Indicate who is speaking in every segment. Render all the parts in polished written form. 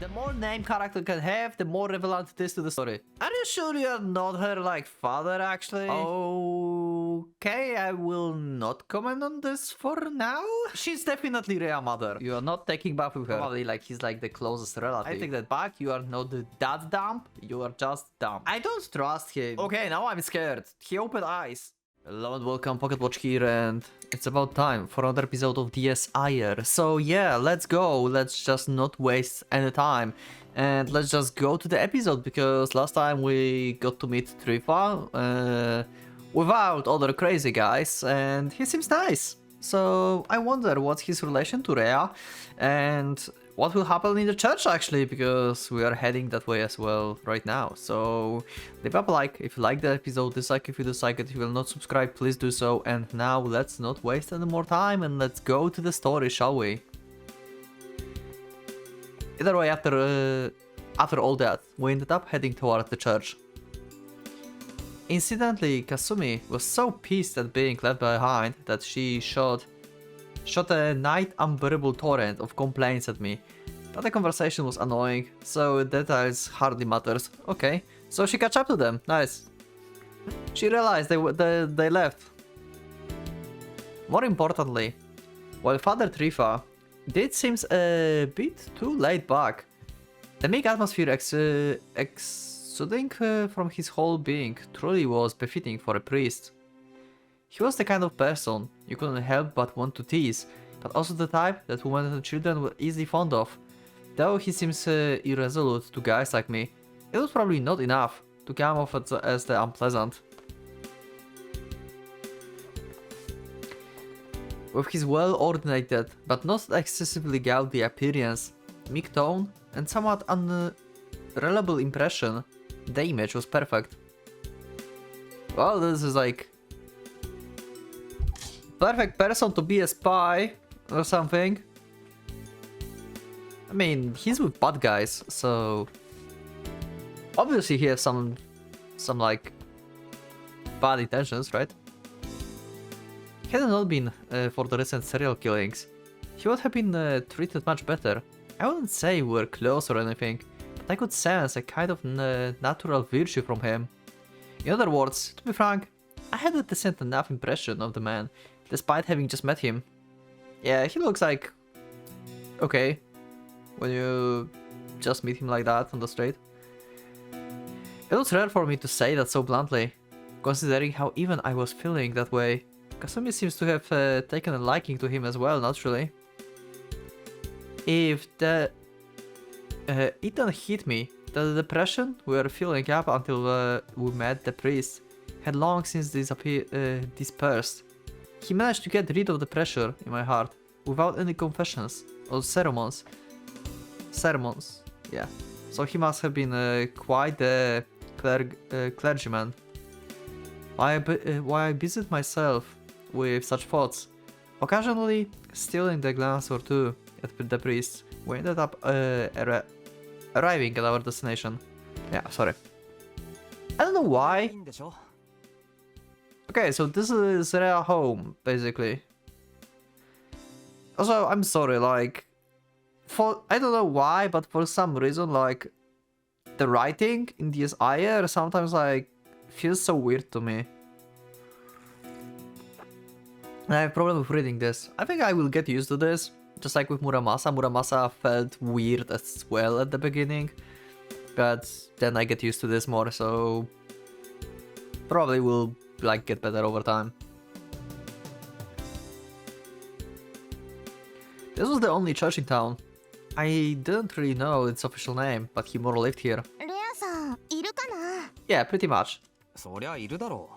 Speaker 1: The more name character can have, the more relevant it is to the story. Are you sure you're not her, like, father, actually? Okay, I will not comment on this for now. She's definitely Rhea's mother. You are not taking back with her. Probably, like, he's, like, the closest relative. I take that back. You are not that dumb. You are just dumb. I don't trust him. Okay, now I'm scared. He opened eyes. Hello and welcome, Pocket Watch here, and it's about time for another episode of DS Ire. So yeah, let's go. Let's just not waste any time, and let's just go to the episode, because last time we got to meet Trifa without other crazy guys, and he seems nice. So I wonder what's his relation to Rhea, and what will happen in the church actually, because we are heading that way as well right now. So leave up a like if you like the episode, dislike if you dislike it. If you will not subscribe, please do so. And now let's not waste any more time and let's go to the story, shall we? Either way, after all that, we ended up heading toward the church. Incidentally, Kasumi was so pissed at being left behind that she shot a night unbearable torrent of complaints at me. But the conversation was annoying, so details hardly matters. Okay, so she catch up to them. Nice. She realized they left. More importantly, while Father Trifa did seems a bit too laid back, the meek atmosphere exuding from his whole being truly was befitting for a priest. He was the kind of person you couldn't help but want to tease, but also the type that women and children were easily fond of. Though he seems irresolute to guys like me, it was probably not enough to come off as the unpleasant. With his well-ordinated but not excessively gaudy appearance, meek tone, and somewhat unreliable impression, the image was perfect. Well, this is like perfect person to be a spy or something. I mean, he's with bad guys, so obviously he has some like bad intentions, right? Had it not been for the recent serial killings, he would have been treated much better. I wouldn't say we were close or anything, but I could sense a kind of natural virtue from him. In other words, to be frank, I had a decent enough impression of the man, despite having just met him. Yeah, he looks like okay when you just meet him like that on the street. It was rare for me to say that so bluntly, considering how even I was feeling that way. Kasumi seems to have taken a liking to him as well, naturally. If the it didn't hit me that the depression we were feeling up until we met the priest had long since dispersed. He managed to get rid of the pressure in my heart without any confessions or sermons. Yeah. So he must have been quite the clergyman. Why I visit myself with such thoughts, occasionally stealing a glance or two at the priest, we ended up arriving at our destination. Yeah, sorry. I don't know why. Okay, so this is Rhea home, basically. Also, I'm sorry, like, I don't know why, but for some reason, like, the writing in this Ire sometimes, like, feels so weird to me. I have a problem with reading this. I think I will get used to this, just like with Muramasa. Muramasa felt weird as well at the beginning, but then I get used to this more, so probably will like get better over time. This was the only church in town. I didn't really know its official name, but he more lived here. Yeah, pretty much.
Speaker 2: そりゃいるだろ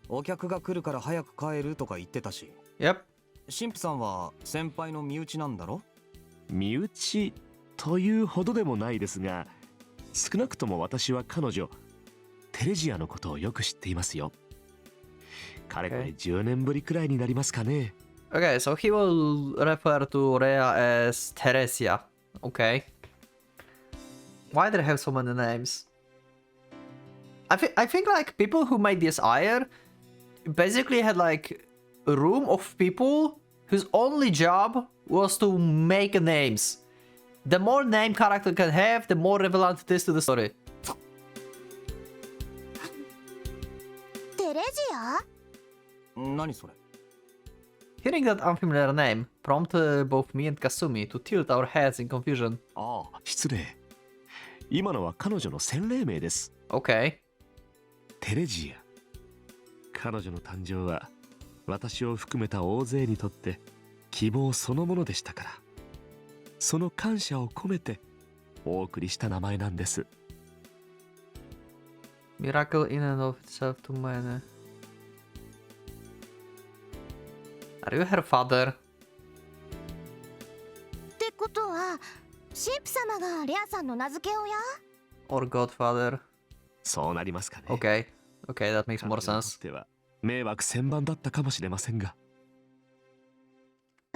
Speaker 2: う。お客が来るから早く帰るとか言ってたし。
Speaker 1: Yep.
Speaker 2: 神父さんは先輩の身内なんだろ？
Speaker 3: 身内というほどでもないですが、少なくとも私は彼女テレジアのことをよく知っていますよ。かれこれ10年ぶりくらいになりますかね。
Speaker 1: Okay, so he will refer to Rhea as Teresia. Okay. Why do they have so many names? I think like people who made this Ire basically had like a room of people whose only job was to make names. The more name character can have, the more relevant it is to the story.
Speaker 4: テレジア？
Speaker 2: 何それ？
Speaker 1: Hearing that unfamiliar name prompted both me and Kasumi to tilt our heads in confusion.
Speaker 3: ああ、失礼。今のは彼女の洗礼名です。
Speaker 1: Okay.
Speaker 3: テレジア。彼女の誕生は私を含めた大勢にとって希望そのものでしたから。その感謝を込めてお送りした名前なんです。
Speaker 1: Miracle in and of itself to many. Are you her father?
Speaker 4: ってことは神父様がレアさんの名付け親？
Speaker 1: Or godfather?
Speaker 3: そうなりますかね。
Speaker 1: Okay. Okay, that makes
Speaker 3: 彼
Speaker 1: more
Speaker 3: 女にと
Speaker 1: sense.
Speaker 3: っては迷惑千万だったかもしれませんが。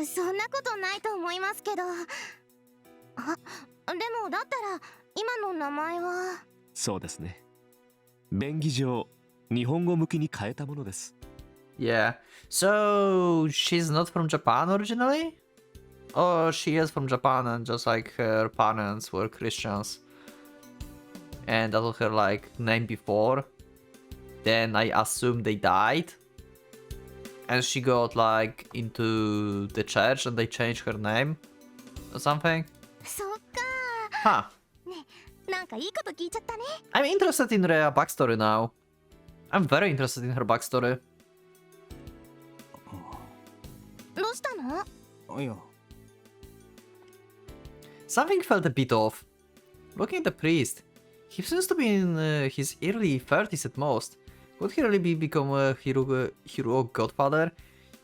Speaker 4: そんなことないと思いますけど。あ、でもだったら今の名前は。
Speaker 3: そうですね。便宜上日本語向きに変えたものです。
Speaker 1: Yeah. So she's not from Japan originally? Or she is from Japan and just like her parents were Christians. And that was her like name before. Then I assume they died. And she got like into the church and they changed her name or something.
Speaker 4: そっか。
Speaker 1: Huh.
Speaker 4: なんかいいこと聞いちゃったね。
Speaker 1: I'm interested in Rhea's backstory now. I'm very interested in her backstory.
Speaker 4: どうしたの？
Speaker 2: いや、
Speaker 1: Something felt a bit off. Looking at the priest, he seems to be in his early 30s at most. Could he really become a hero godfather?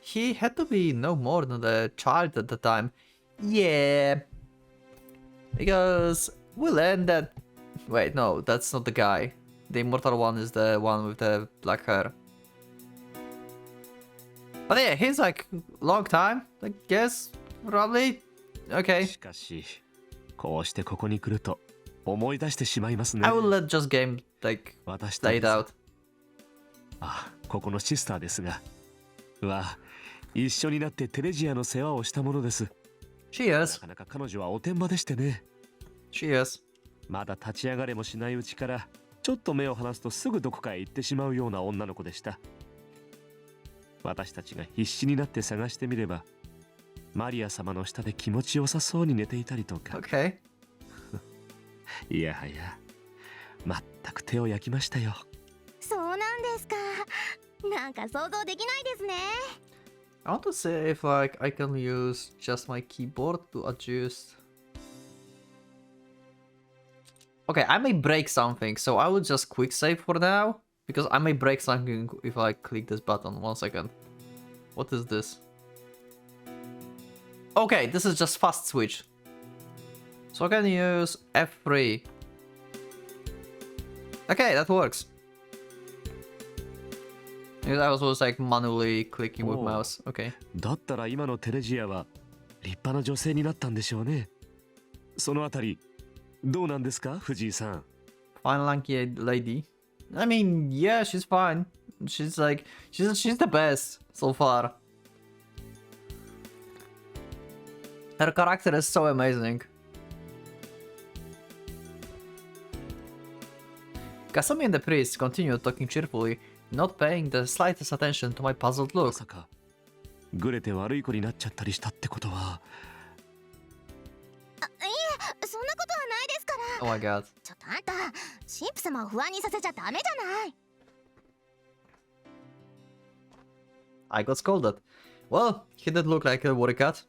Speaker 1: He had to be no more than a child at the time. Yeah. Because we learned that... Wait, no, that's not the guy. The immortal one is the one with the black hair. But yeah, he's like long time, I guess, probably. Okay.
Speaker 3: しかし、こうしてここに来ると思い出してしまいますね。
Speaker 1: I will let just game like
Speaker 3: 私
Speaker 1: play it out.
Speaker 3: あ、ここのシスターですが、一緒になってテレジアの世話をしたものです。
Speaker 1: She
Speaker 3: な
Speaker 1: is.
Speaker 3: かなか彼女はおてんばでしてね。
Speaker 1: She is.
Speaker 3: まだ立ち上がれもしないうちからちょっと目を離すとすぐどこかへ行ってしまうような女の子でした。私たちが必死になって探してみれば、マリア様の下で気持ちよさそうに寝ていたりとか。
Speaker 1: Okay.
Speaker 3: いやはや、全く手を焼きましたよ。
Speaker 4: そうなんですか。なんか想像できないですね。
Speaker 1: I want to see if like I can use just my keyboard to adjust. Okay, I may break something, so I will just quick save for now. Because I may break something if I click this button. 1 second. What is this? Okay, this is just fast switch. So I can use F3. Okay, that works. Because I was always like manually clicking with
Speaker 3: Oh.
Speaker 1: mouse. Okay.
Speaker 3: だったら今のテレジアは立派な女性になったんでしょうね。そのあたりどうなんですか、藤井さん。
Speaker 1: Fine lanky lady. I mean, yeah, she's fine. She's like, she's the best so far. Her character is so amazing. Kasumi and the priest continued talking cheerfully, not paying the slightest attention to my puzzled
Speaker 3: ま
Speaker 1: look.
Speaker 3: さかグレて悪い子になっちゃったりしたってことは。
Speaker 4: そんなことはないですから。
Speaker 1: Oh my god.
Speaker 4: ちょっとあんた、神父様を不安にさせちゃダメじゃない。
Speaker 1: I got scolded. Well, he did look like a worry cat.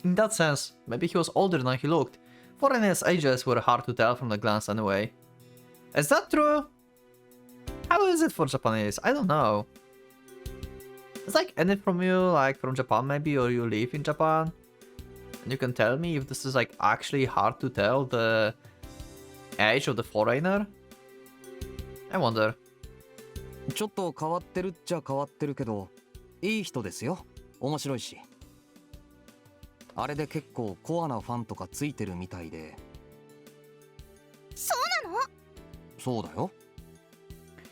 Speaker 1: In that sense, maybe he was older than he looked. Foreigners' ages were hard to tell from the glance anyway. Is that true? How is it for Japanese? I don't know. It's like any from you, like from Japan maybe, or you live in Japan. And you can tell me if this is like actually hard to tell the age of the foreigner? I wonder.
Speaker 2: ちょっと変わってるっちゃ変わってるけど、いい人ですよ。面白いし。あれで結構コアなファンとかついてるみたいで。
Speaker 4: そうなの？
Speaker 2: そうだよ。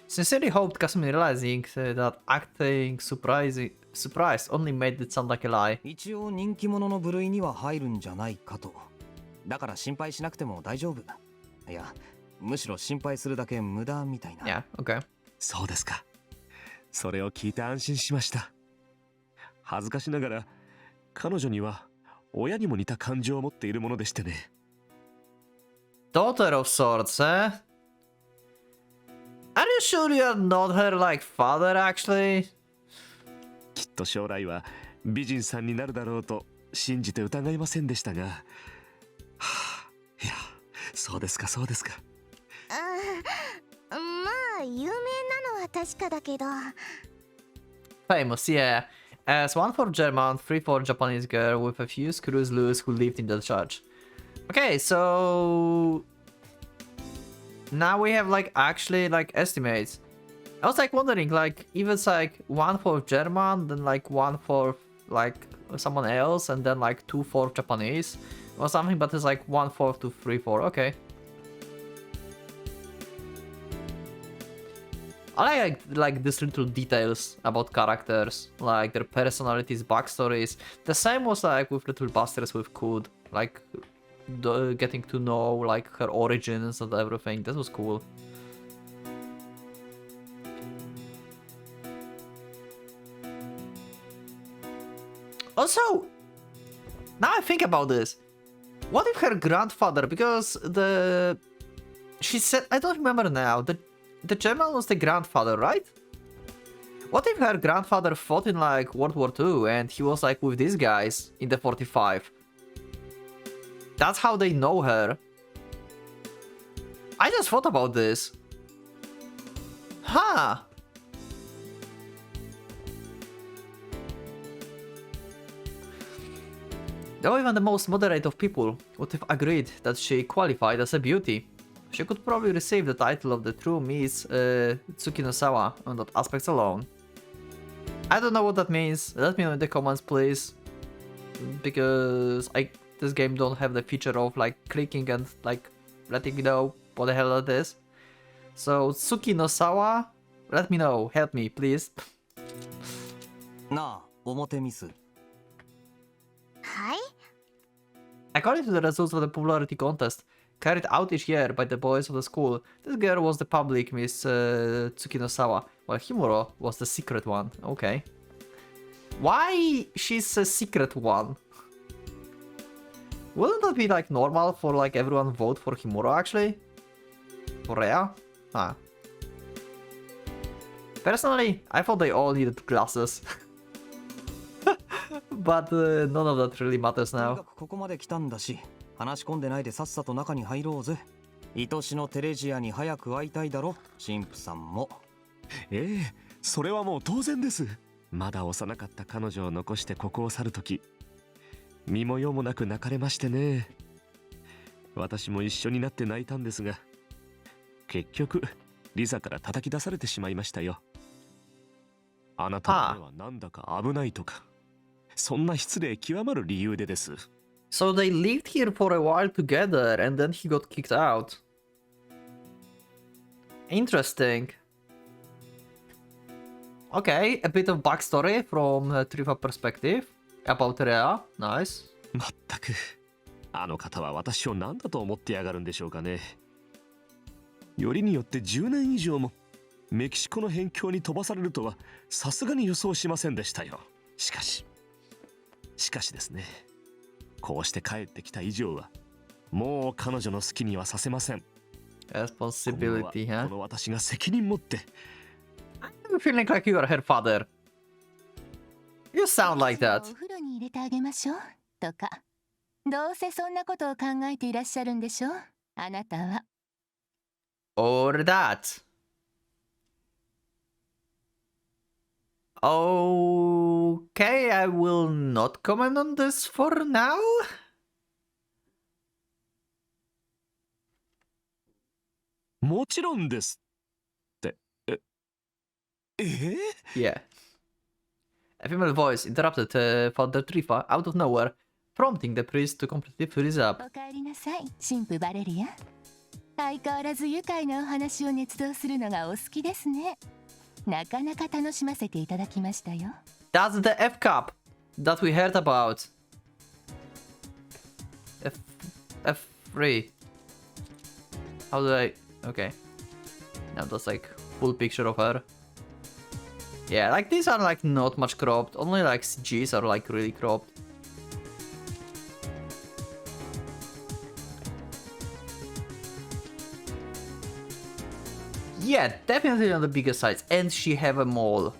Speaker 1: Sincerely hoped Kasumi realizing that acting surprised only made it sound like a lie.
Speaker 2: 一応人気者の部類には入るんじゃないかと。だから心配しなくても大丈夫。いや、むしろ心配するだけ無駄みたいな。
Speaker 1: Yeah, okay.
Speaker 3: そうですか。それを聞いて安心しました。恥ずかしながら彼女には親にも似た感情を持っているものでしてね。
Speaker 1: Daughter of sorts, eh? Are you sure you're not her like father actually?
Speaker 3: きっと将来は美人さんになるだろうと信じて疑いませんでしたが、はあ、いや、そうですかそうですか。
Speaker 4: まあ有名なのは確かだけど。
Speaker 1: Famous, yeah. As one for German, three for Japanese girl with a few screws loose who lived in the church. Okay, so now we have like actually like estimates. I was like wondering like if it's like one for German, then like one for like someone else, and then like two for Japanese or something, but it's like 1 4 to 3 4. Okay. I like these little details about characters, like their personalities, backstories. The same was like with Little Busters with Kud, like getting to know like her origins and everything. That was cool. Also, now I think about this. What if her grandfather, because she said, I don't remember now, the German was the grandfather, right? What if her grandfather fought in like World War II and he was like with these guys in the 45? That's how they know her. I just thought about this. Huh. Though even the most moderate of people would have agreed that she qualified as a beauty. She could probably receive the title of the true Miss Tsukinosawa on that aspects alone. I don't know what that means. Let me know in the comments, please. Because this game don't have the feature of like clicking and like letting me know what the hell that is. So Tsukinosawa, let me know. Help me, please.
Speaker 2: なあ、表ミス。
Speaker 4: はい。
Speaker 1: According to the results of the popularity contest carried out each year by the boys of the school, this girl was the public Miss Tsukinosawa, while Himuro was the secret one. Okay. Why she's a secret one? Wouldn't that be like normal for like everyone vote for Himuro actually? For Rhea? Huh. Personally, I thought they all needed glasses. But none of that really matters
Speaker 2: とに
Speaker 1: now.
Speaker 2: かくここまで来たんだし、話し込んでないでさっさと中に入ろうぜ。愛しのテレジアに早く会いたいだろ、神父さんも。
Speaker 3: ええ、それはもう当然です。まだ幼かった彼女を残してここを去るとき、身も世もなく泣かれましてね。私も一緒になって泣いたんですが、結局リサから叩き出されてしまいましたよ。あなたの目はなんだか危ないとか、そんな失礼極まる理由でです。
Speaker 1: So they lived here for a while together and then he got kicked out. Interesting. Okay, a bit of backstory from Trifa perspective about Rhea. Nice.
Speaker 3: まったく、あの方は私を何だと思ってやがるんでしょうかね。よりによって10年以上もメキシコの辺境に飛ばされるとはさすがに予想しませんでしたよ。しかしですね、こうして帰ってきた以上はもう彼女の好きにはさせません。
Speaker 1: Responsibility,
Speaker 3: こ
Speaker 1: huh?
Speaker 3: の私が責任持って。
Speaker 1: I'm feeling like you are her father. You sound like that.
Speaker 5: お風呂に入れてあげましょうとか、どうせそんなことを考えていらっしゃるんでしょ、あなたは。
Speaker 1: Or that. Okay, I will not comment on this for now.
Speaker 3: もちろんですって
Speaker 1: Yeah. A female voice interrupted Father Trifa out of nowhere, prompting the priest to completely freeze up.
Speaker 5: おかえりなさい、神父バレリア。相変わらず愉快なお話を熱動するのがお好きですね。なかなか楽しませていただきましたよ。
Speaker 1: That's the F cup that we heard about. F3. How do I... Okay. Now that's like full picture of her. Yeah, like these are like not much cropped. Only like G's are like really cropped. Yeah, definitely on the bigger size. And she have a mole.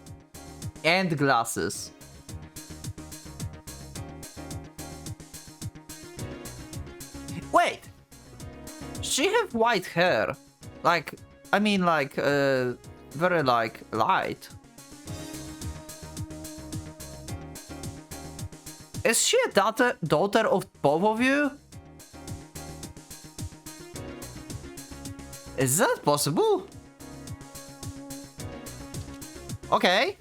Speaker 1: And glasses. Wait! She have white hair. Like, I mean like, very like light. Is she a daughter of both of you? Is that possible? Okay.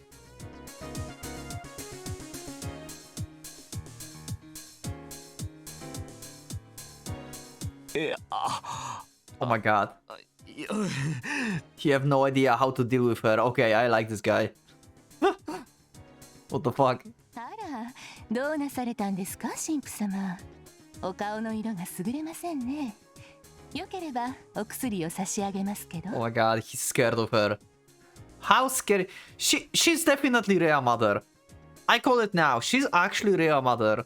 Speaker 1: Oh my god. You have no idea how to deal with her. Okay, I like this guy. What the fuck?
Speaker 5: あら、どうなされたんですか、神父様。お顔の色が優れませんね。よければお薬を差し上げますけど。
Speaker 1: Oh my god, he's scared of her. How scary? She's definitely Rhea mother. I call it now. She's actually Rhea mother.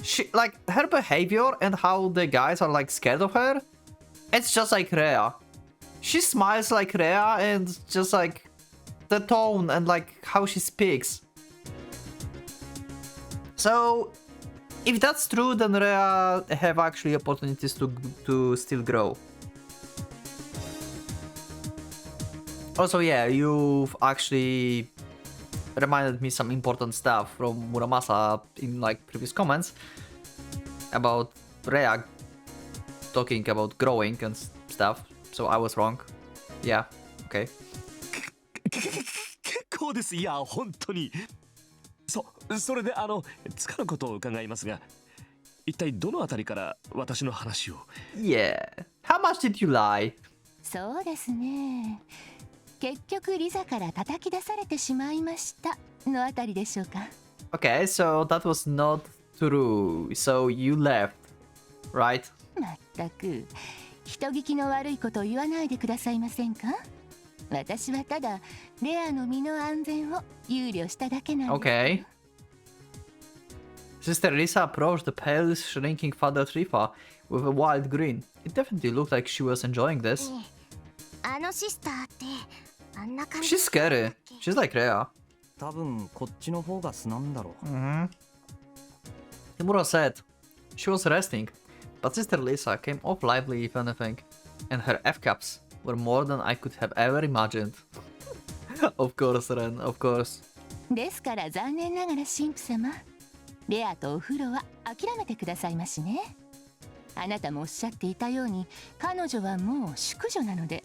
Speaker 1: She like her behavior and how the guys are like scared of her. It's just like Rhea. She smiles like Rhea and just like the tone and like how she speaks. So if that's true, then Rhea have actually opportunities to still grow. Also, yeah, you've actually reminded me some important stuff from Muramasa in like previous comments about Rhea talking about growing and stuff. So I was wrong. Yeah, okay.
Speaker 3: 結構です。いや本当に。それでつかぬことを伺いますが、一体どのあたりから私の話を。
Speaker 1: Yeah. How much did you lie?
Speaker 5: そうですね。結局リザから叩き出されてしまいましたのあたりでしょうか。
Speaker 1: Okay, so that was not true. So you left, right?
Speaker 5: まったく人聞きの悪いことを言わないでくださいませんか。私はただレアの身の安全を憂慮しただけなんです。
Speaker 1: Okay. Sister Lisa approached the pale, shrinking Father Trifa with a wild grin. It definitely looked like she was enjoying this.
Speaker 4: あのシスターってあんな感じ
Speaker 1: She's scary. She's like Rhea.
Speaker 2: 多分こっちの方が素なんだろう。
Speaker 1: Himura said she was resting, but Sister Lisa came off lively if anything, and her F-caps were more than I could have ever imagined. Of course, Ren, of course.
Speaker 5: ですから残念ながら神父様、レアとお風呂は諦めてくださいましね。あなたもおっしゃっていたように彼女はもう淑女なので。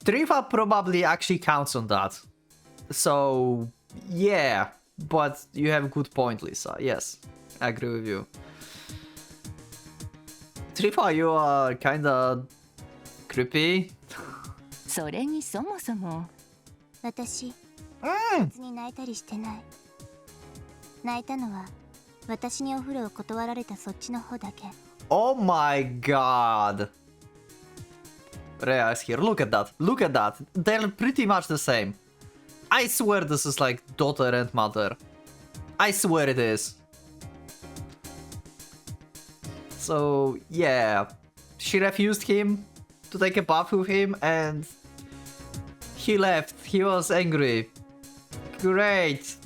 Speaker 1: Trifa probably actually counts on that. So, yeah, but you have a good point, Lisa. Yes, I agree with you. Trifa, you are kinda creepy.
Speaker 5: それにそもそも
Speaker 4: 私別に泣いたりしてない。泣いたのは私にお風呂を断られたそっちの方だけ。
Speaker 1: Oh my god. Rhea is here. Look at that. Look at that. They're pretty much the same. I swear this is like daughter and mother. I swear it is. So, yeah. She refused him to take a bath with him and he left. He was angry. Great.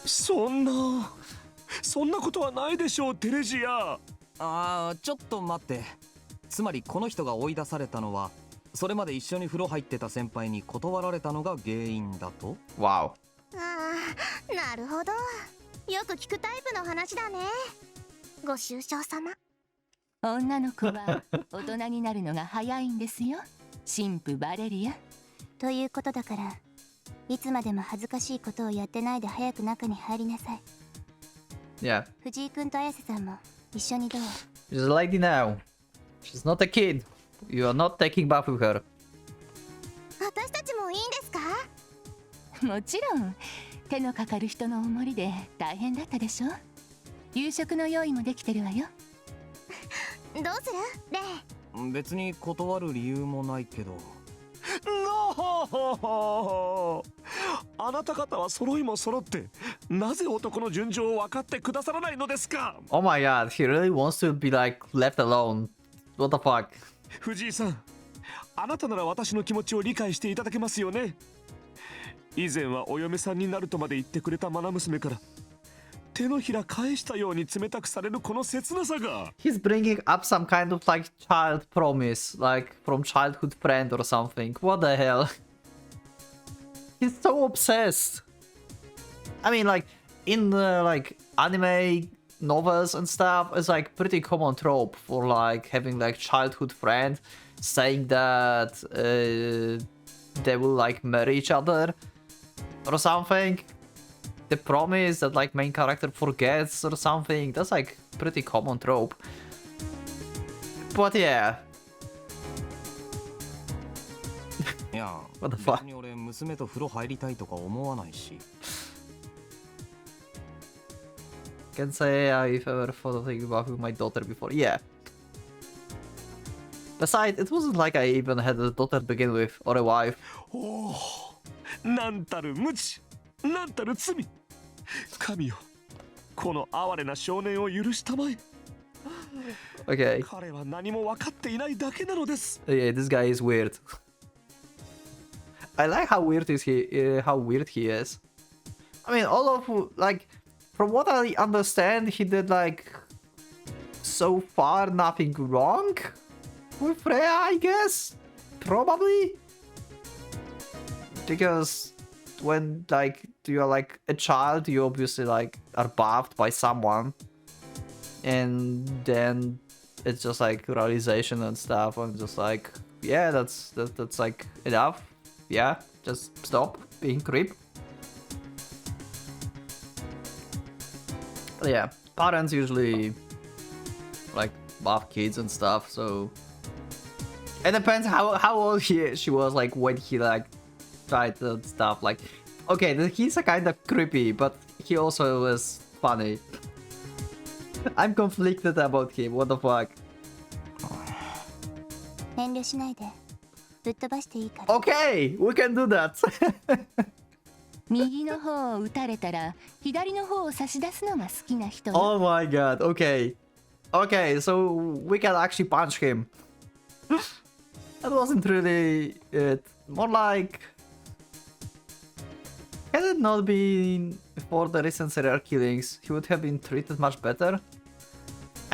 Speaker 3: そんなことはないでしょう、テレジア。
Speaker 2: ちょっと待って。つまりこの人が追い出されたのは、それまで一緒に風呂入ってた先輩に断られたのが原因だと。
Speaker 1: Wow.
Speaker 4: なるほど。よく聞くタイプの話だね。ご愁傷様。
Speaker 5: 女の子は大人になるのが早いんですよ、神父バレリア。
Speaker 4: ということだから、いつまでも恥ずかしいことをやってないで早く中に入りなさい。
Speaker 1: Yeah.
Speaker 4: 藤井君と綾瀬さんも一緒にどう？
Speaker 1: She's a lady now. She's not a kid. You are not taking bath with her.
Speaker 4: 私たちもいいんですか？
Speaker 5: もちろん手のかかる人のおもりで大変だったでしょ。夕食の用意もできてるわよ。
Speaker 4: どうするレイ？
Speaker 2: 別に断る理由もないけど。
Speaker 3: あなた方は揃いも揃ってなぜ男の順序を分かってくださらないのですか。
Speaker 1: Oh my god, he really wants to be like left alone. What the fuck?
Speaker 3: 藤井さん、あなたなら私の気持ちを理解していただけますよね。以前はお嫁さんになるとまで言ってくれた愛娘から手のひら返したように冷たくされるこの切なさが。
Speaker 1: He's bringing up some kind of like child promise, like from childhood friend or something. What the hell? He's so obsessed. I mean, like in like anime novels and stuff, it's like pretty common trope for like having like childhood friend saying that they will like marry each other or something. The promise that like main character forgets or something. That's like pretty common trope. But yeah.
Speaker 2: いや、
Speaker 1: What the fuck?
Speaker 2: 別に俺娘と風呂入りたいとか思わないし。
Speaker 1: Can say I've ever thought of thinking about with my daughter before. Yeah. Besides, it wasn't like I even had a daughter to begin with or a wife.
Speaker 3: おお、なんたる無知、なんたる罪。神よ、この哀れな少年を許したまえ。
Speaker 1: Okay.
Speaker 3: 彼は何も分かっていないだけなのです。
Speaker 1: Yeah, this guy is weird. I like how weird he is. I mean, all of like, from what I understand, he did like so far nothing wrong with Freya, I guess. Probably because when like you're like a child, you obviously like are bathed by someone, and then it's just like realization and stuff, and just like, yeah, that's like enough. Yeah, just stop being creep. But yeah, parents usually like bath kids and stuff, so it depends how old she was like when he like tried and stuff. Like, okay, he's a kind of creepy, but he also is funny. I'm conflicted about him. What the fuck?
Speaker 4: 遠慮しないで。ぶっ飛ばしていいから。
Speaker 1: Okay, we can do that.
Speaker 5: 右の方を撃たれたら左の方を差し出すのが好きな人よ。
Speaker 1: Oh my god. Okay. Okay, so we can actually punch him. That wasn't really it. More like, had it not been for the recent serial killings, he would have been treated much better.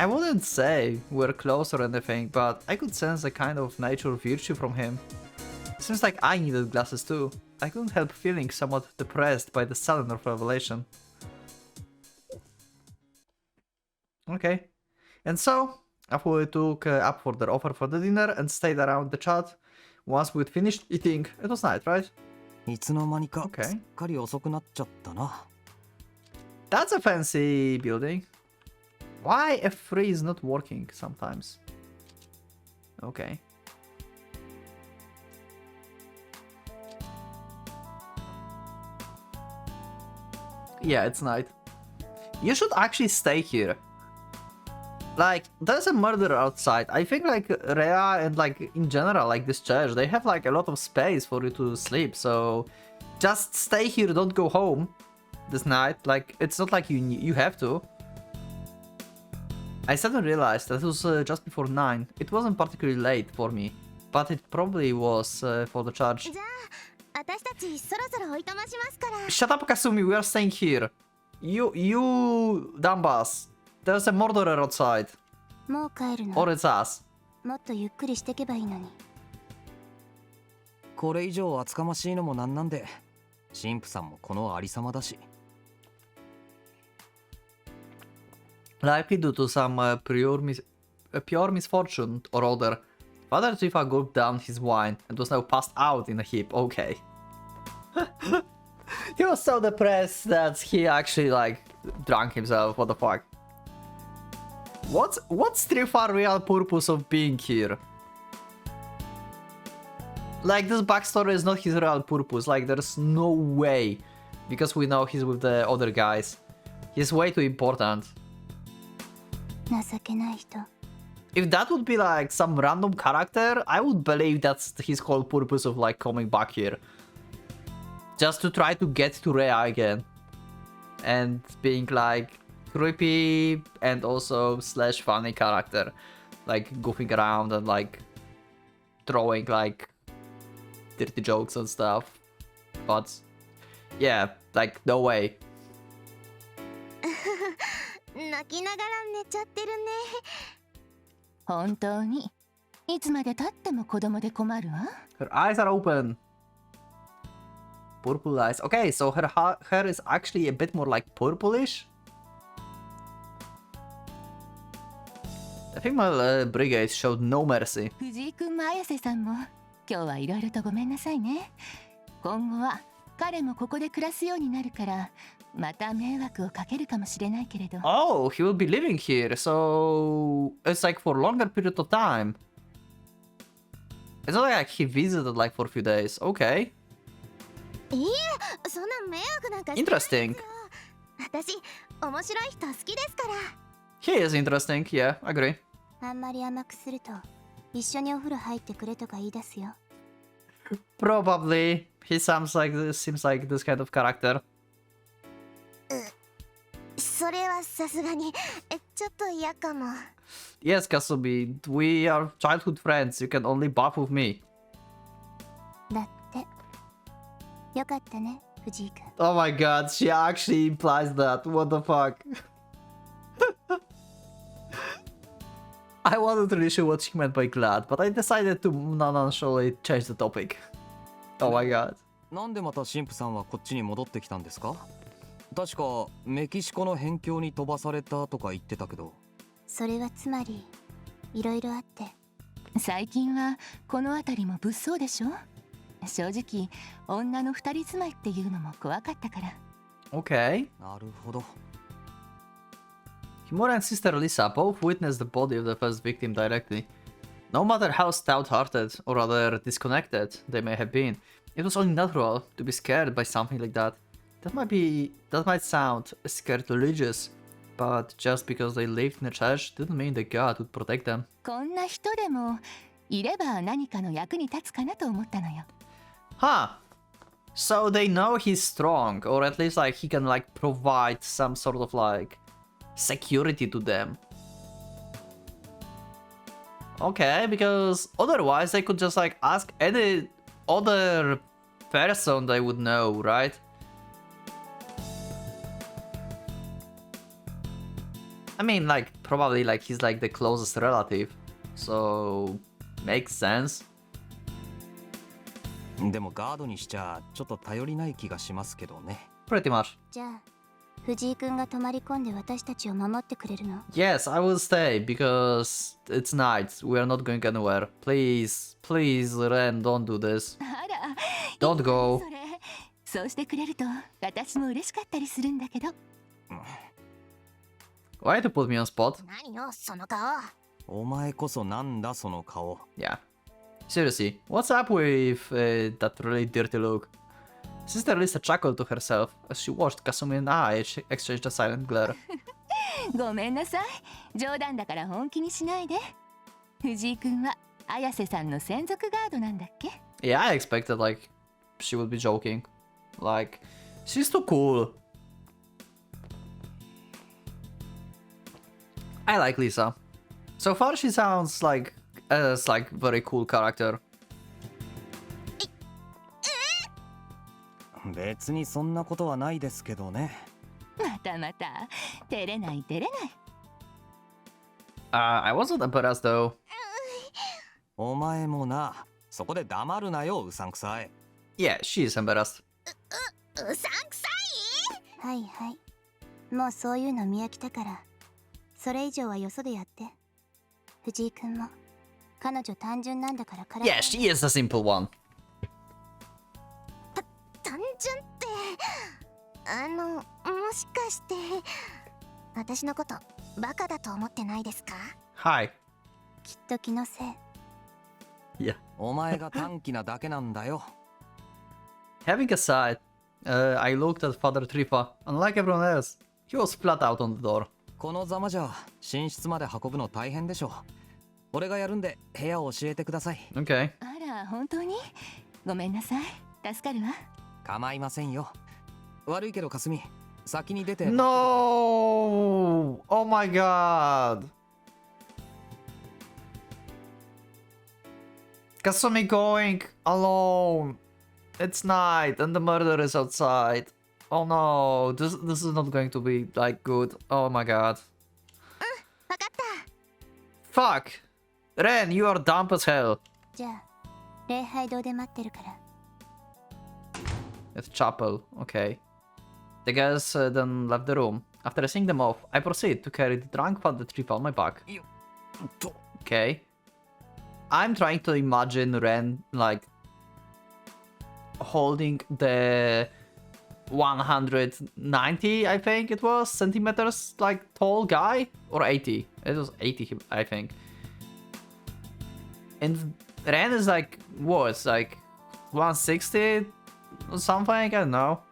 Speaker 1: I wouldn't say we're close or anything, but I could sense a kind of natural virtue from him. Seems like I needed glasses too. I couldn't help feeling somewhat depressed by the sudden revelation. Okay. And so, after we took up for their offer for the dinner and stayed around the chat, once we'd finished eating, it was night, right?
Speaker 2: いつの間にか
Speaker 1: Okay.
Speaker 2: すっかり遅くなっちゃったな。
Speaker 1: That's a fancy building. Why F3 is not working sometimes? Okay. Yeah, it's night. You should actually stay here. Like, there's a murderer outside. I think like Rhea and like in general, like this church, they have like a lot of space for you to sleep. So just stay here, don't go home this night. Like, it's not like you have to. I suddenly realized that it was just before 9. It wasn't particularly late for me, but it probably was for the charge.
Speaker 4: じゃあ、私たちそろそろおいとましますから。
Speaker 1: Shut up, Kasumi, we are staying here. You dumbass. There's a murderer outside.
Speaker 4: もう帰るの。
Speaker 1: Or it's us.
Speaker 4: もっとゆっくりしてけばいいのに。
Speaker 2: これ以上厚かましいのもなんなんで、神父さんもこのありさまだし。
Speaker 1: Likely due to some pure misfortune or other. Father Tifa gulped down his wine and was now passed out in a heap. Okay. He was so depressed that he actually like drank himself. What the fuck? What's Tifa's real purpose of being here? Like, this backstory is not his real purpose. Like, there's no way, because we know he's with the other guys. He's way too important.
Speaker 4: 情けない人。
Speaker 1: If that would be like some random character, I would believe that's his whole purpose of like coming back here. Just to try to get to Rhea again. And being like creepy and also slash funny character. Like goofing around and like throwing like dirty jokes and stuff. But yeah, like no way.
Speaker 4: 泣きながら寝ちゃってるね。
Speaker 5: 本当にいつまで経っても子供で困るわ。
Speaker 1: Her eyes are open. Purple eyes. Okay, so her hair is actually a bit more like purplish. The female brigade showed no mercy.
Speaker 5: 藤井君も綾瀬さんも今日はいろいろとごめんなさいね。今後は彼もここで暮らすようになるからまた迷惑をかけるかもしれないけれど。
Speaker 1: Oh, he will be living here, so it's like for a longer period of time. It's not like he visited like for a few days. Okay.
Speaker 4: いいえ、そんな迷惑なんかしてないですよ。
Speaker 1: Interesting.
Speaker 4: 私、面白い人好きですから。
Speaker 1: He is interesting, yeah, I agree.
Speaker 4: あんまり甘くすると、一緒にお風呂入ってくれとか言い出すよ。
Speaker 1: Probably. He seems like this kind of character.
Speaker 4: それはさすがに、ちょっと嫌かも。
Speaker 1: Yes, Kasumi, we are childhood friends. You can only buff with me.
Speaker 4: だって。よかったね、藤井君。
Speaker 1: Oh my god, she actually implies that. What the fuck? I wasn't really sure what she meant by glad, but I decided to nonchalantly change the topic. Oh my god.
Speaker 2: なんでまた神父さんはこっちに戻ってきたんですか？確かメキシコの辺境に飛ばされたとか言ってたけど。
Speaker 4: それはつまり、いろいろあって。
Speaker 5: 最近はこの辺りも物騒でしょ。正直女の二人住まいっていうのも怖かったから。
Speaker 1: Okay.
Speaker 2: なるほど。
Speaker 1: Kimura and sister Lisa both witnessed the body of the first victim directly. No matter how stout-hearted, or rather disconnected, they may have been, it was only natural to be scared by something like that. That might sound scared religious, but just because they lived in a church didn't mean that God would protect them.
Speaker 5: こんな人でもいれば何かの役に立つかなと思ったのよ。
Speaker 1: Huh. So they know he's strong, or at least like he can like provide some sort of like security to them. Okay, because otherwise they could just like ask any other person they would know, right? I mean, like, probably like he's like the closest relative, so makes sense.
Speaker 2: でもガードにしちゃちょっと頼りない気がしますけどね。
Speaker 1: Pretty much.
Speaker 4: じゃあ、藤井君が泊まり込んで私たちを守ってくれるの？
Speaker 1: Yes, I will stay because it's night. We are not going anywhere. Please, please, Ren, don't do this.
Speaker 5: あら、
Speaker 1: Don't go.
Speaker 5: それそうしてくれると私も嬉しかったりするんだけど。
Speaker 1: Why to put me on spot?
Speaker 4: 何よ、その顔。
Speaker 2: お前こそなんだその顔。
Speaker 1: Yeah. Seriously, what's up with that really dirty look? Sister Lisa chuckled to herself as she watched Kasumi and I exchange a silent glare.
Speaker 5: ごめんなさい。冗談だから本気にしないで。藤井君は綾瀬さんの専属ガードなんだっけ？
Speaker 1: Yeah, I expected like she would be joking. Like, she's too cool. I like Lisa. So far she sounds like as like very cool character.
Speaker 2: 別にそんなことはないですけどね。
Speaker 5: またまた照れない照れない。
Speaker 1: I wasn't embarrassed though.
Speaker 2: お前もな、そこで黙るなよ、うさんくさい。
Speaker 1: Yeah, she is embarrassed.
Speaker 4: うさんくさい？はいはい。もうそういうの見飽きたから、それ以上はよそでやって。藤井君も、彼女単純なんだからから。
Speaker 1: Yeah, she is the simple one.
Speaker 4: 単純って、もしかして、私のことバカだと思ってないですか？
Speaker 1: Hi.
Speaker 4: きっと気のせい。
Speaker 1: Yeah.
Speaker 2: お前が短気なだけなんだよ。
Speaker 1: Having aside, I looked at Father Trifa. Unlike everyone else, he was flat out on the door.
Speaker 2: このざまじゃ寝室まで運ぶの大変でしょう。俺がやるんで部屋を教えてください。
Speaker 1: Okay.
Speaker 5: あら本当にごめんなさい、助かるわ。
Speaker 2: 構いませんよ。悪いけどかすみ、先に出て。
Speaker 1: No! Oh my god! Kasumi going alone. It's night and the murderer is outside. Oh no, this is not going to be like good. Oh my god.
Speaker 4: わかった。
Speaker 1: Fuck! Ren, you are dumb as hell.
Speaker 4: じゃあ礼拝堂で待ってるから。
Speaker 1: It's chapel, okay. The guys then left the room. After seeing them off, I proceed to carry the drunk father trip on my back. Okay. I'm trying to imagine Ren like holding the 190, I think it was, centimeters like tall guy, or 80. It was 80, I think. And Ren is like what? It's like 160 or something. I don't know.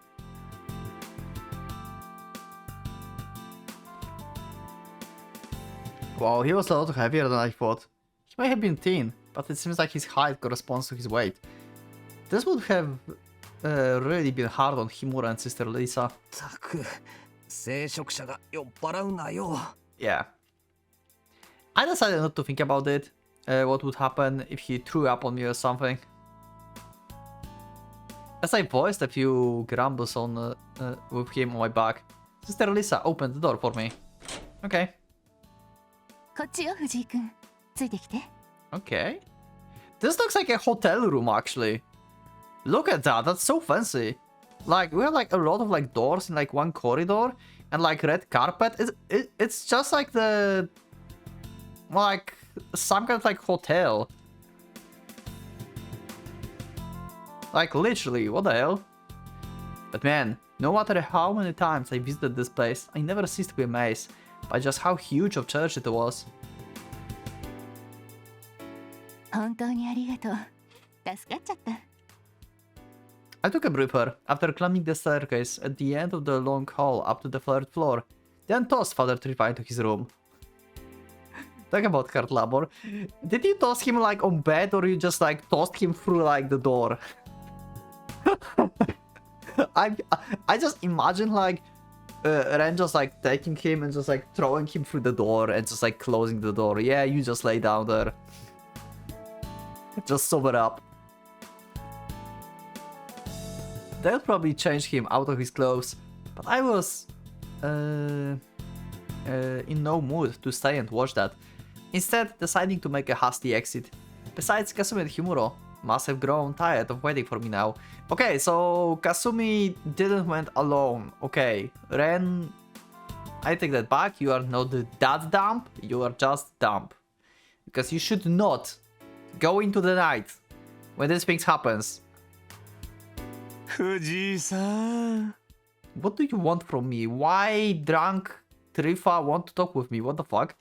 Speaker 1: Wow, he was a lot heavier than I thought. He may have been thin, but it seems like his height corresponds to his weight. This would have really been hard on Himura and Sister Lisa.
Speaker 2: たく、聖職者が酔っ払うなよ。
Speaker 1: Yeah. I decided not to think about it. What would happen if he threw up on me or something. As I voiced a few grumbles on with him on my back, Sister Lisa opened the door for me. Okay.
Speaker 5: こっちよ藤井くん、ついてきて。
Speaker 1: Okay. This looks like a hotel room, actually. Look at that, that's so fancy. Like, we have like a lot of like doors in like one corridor and like red carpet. It's just like the... like, some kind of like hotel. Like, literally, what the hell? But man, no matter how many times I visited this place, I never ceased to be amazed by just how huge of church it was.
Speaker 5: 本当にありがとう。助かっちゃった。
Speaker 1: I took a breather after climbing the staircase at the end of the long hall up to the third floor, then tossed Father Tripa into his room. Talk about hard labor. Did you toss him like on bed or you just like tossed him through like the door? I just imagine like Ren just like taking him and just like throwing him through the door and just like closing the door. Yeah, you just lay down there. Just sober up. They'll probably change him out of his clothes, but I was in no mood to stay and watch that. Instead, deciding to make a hasty exit. Besides, Kasumi and Himuro must have grown tired of waiting for me now. Okay, so Kasumi didn't went alone. Okay, Ren, I take that back. You are not that dumb, you are just dumb. Because you should not go into the night when these things happens.
Speaker 3: 藤井さん。
Speaker 1: What do you want from me? Why drunk Trifa want to talk with me? What the fuck?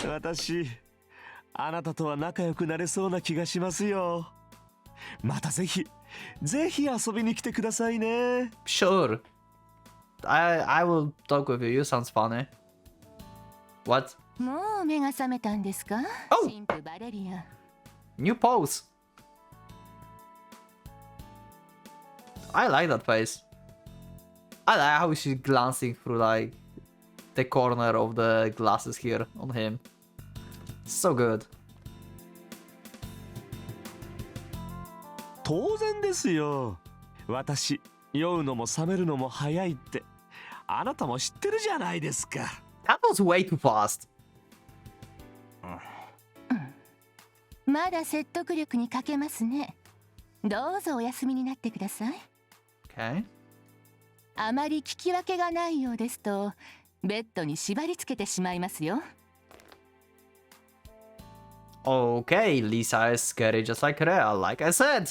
Speaker 3: 私、あなたとは仲良くなれそうな気がしますよ。またぜひ遊びに来てくださいね。
Speaker 1: Sure. I will talk with you. You sounds funny. What?
Speaker 5: もう目が覚めたんですか、
Speaker 1: Oh!
Speaker 5: 神父バレリア。
Speaker 1: New pose. I like that face. I like how she's glancing through like the corner of the glasses here on him. So good.
Speaker 3: 当然ですよ。私、酔うのも冷めるのも早いって、あなたも知ってるじゃないですか。
Speaker 1: That was way too fast.
Speaker 5: まだ説得力に欠けますね。どうぞお休みになってください。
Speaker 1: Okay.
Speaker 5: あまり聞き分けがないようですと、ベッドに縛り付けてしまいますよ。
Speaker 1: Okay, Lisa is scary just like Rhea, like I said.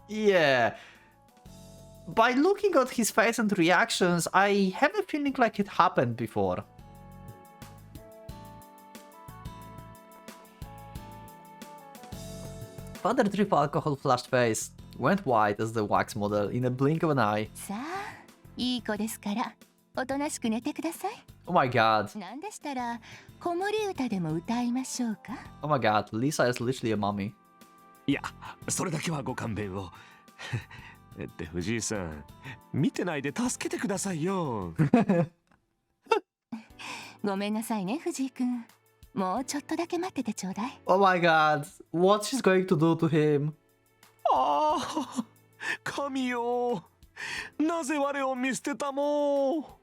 Speaker 1: Yeah. By looking at his face and reactions, I have a feeling like it happened before. Father Triple alcohol flushed face went white as the wax model in a blink of an eye.
Speaker 5: さあ、いい子ですからおとなしく寝てください。
Speaker 1: Oh my god.
Speaker 5: なんでしたら子守歌でも歌いましょうか。
Speaker 1: Oh my god. Lisa is literally a mommy.
Speaker 3: いや、それだけはご勘弁を。って藤井さん、見てないで助けてくださいよ。
Speaker 5: ごめんなさいね藤井くん。もうちょっとだけ待っててちょうだい。
Speaker 1: Oh my god. What she's going to do to him?
Speaker 3: ああ、神よ。なぜ我を見捨てたも。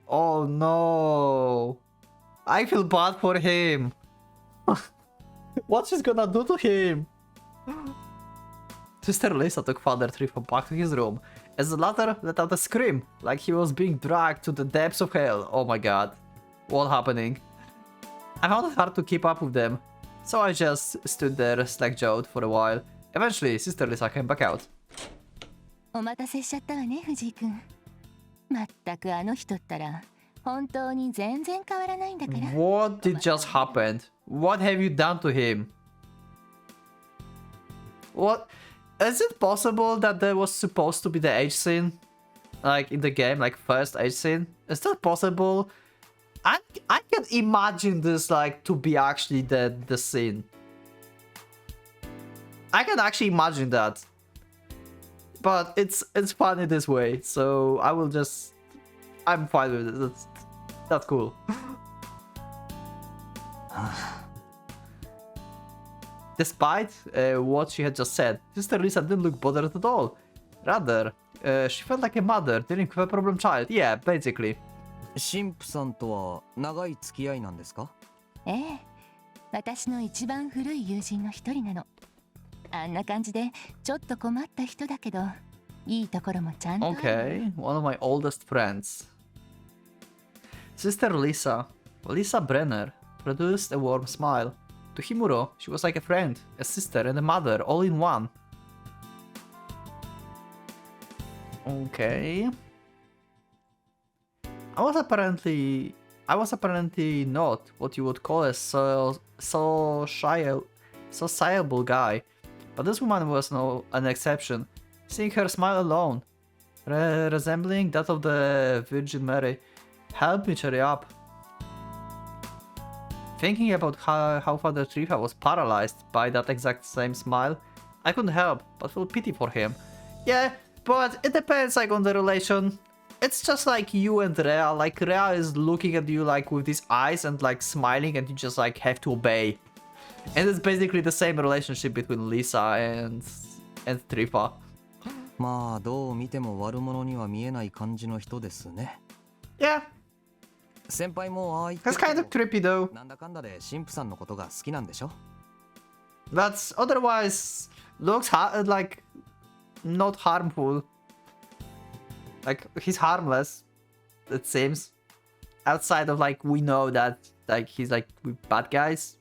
Speaker 1: Oh no. I feel bad for him. What she's gonna do to him? Sister Lisa took Father Trifa back to his room as the latter let out a scream like he was being dragged to the depths of hell. Oh my god. What happening? I found it hard to keep up with them, so I just stood there slack-jawed for a while. Eventually, Sister Lisa came back out.
Speaker 5: お待たせしちゃったわね藤井くん。まったくあの人ったら本当に全然変わらないんだから。
Speaker 1: What did just happen? What have you done to him? What? Is it possible that there was supposed to be the age scene? Like in the game, like first age scene? Is that possible? I can imagine this like to be actually the scene. I can actually imagine that. But it's funny this way, so I will just... I'm fine with it. That's cool. Despite what she had just said, Sister Lisa didn't look bothered at all. Rather, she felt like a mother dealing with a problem child. Yeah, basically.
Speaker 2: 神父さんとは長い付き合いなんですか？
Speaker 5: ええ、私の一番古い友人の一人なの。あんな感じでちょっと困った人だけど、いいところもちゃんとある。
Speaker 1: Okay, one of my oldest friends. Sister Lisa, Lisa Brenner, produced a warm smile. To Himuro, she was like a friend, a sister, and a mother, all in one. Okay. I was apparently not what you would call a sociable guy, but this woman was an exception. Seeing her smile alone, resembling that of the Virgin Mary, helped me cheer up. Thinking about how Father Trifa was paralyzed by that exact same smile, I couldn't help but feel pity for him. Yeah, but it depends like on the relation. It's just like you and Rhea. Like Rhea is looking at you like with these eyes and like smiling, and you just like have to obey. And it's basically the same relationship between Lisa and Trifa.
Speaker 2: まあどう見ても悪者には見えない感じの人ですね。
Speaker 1: Yeah,
Speaker 2: 先輩もああ言って
Speaker 1: that's kind of trippy though.
Speaker 2: なんだかんだで神父さんのことが好きなんでしょ？
Speaker 1: That's otherwise looks like not harmful. Like he's harmless, it seems. Outside of like we know that like he's like with bad guys.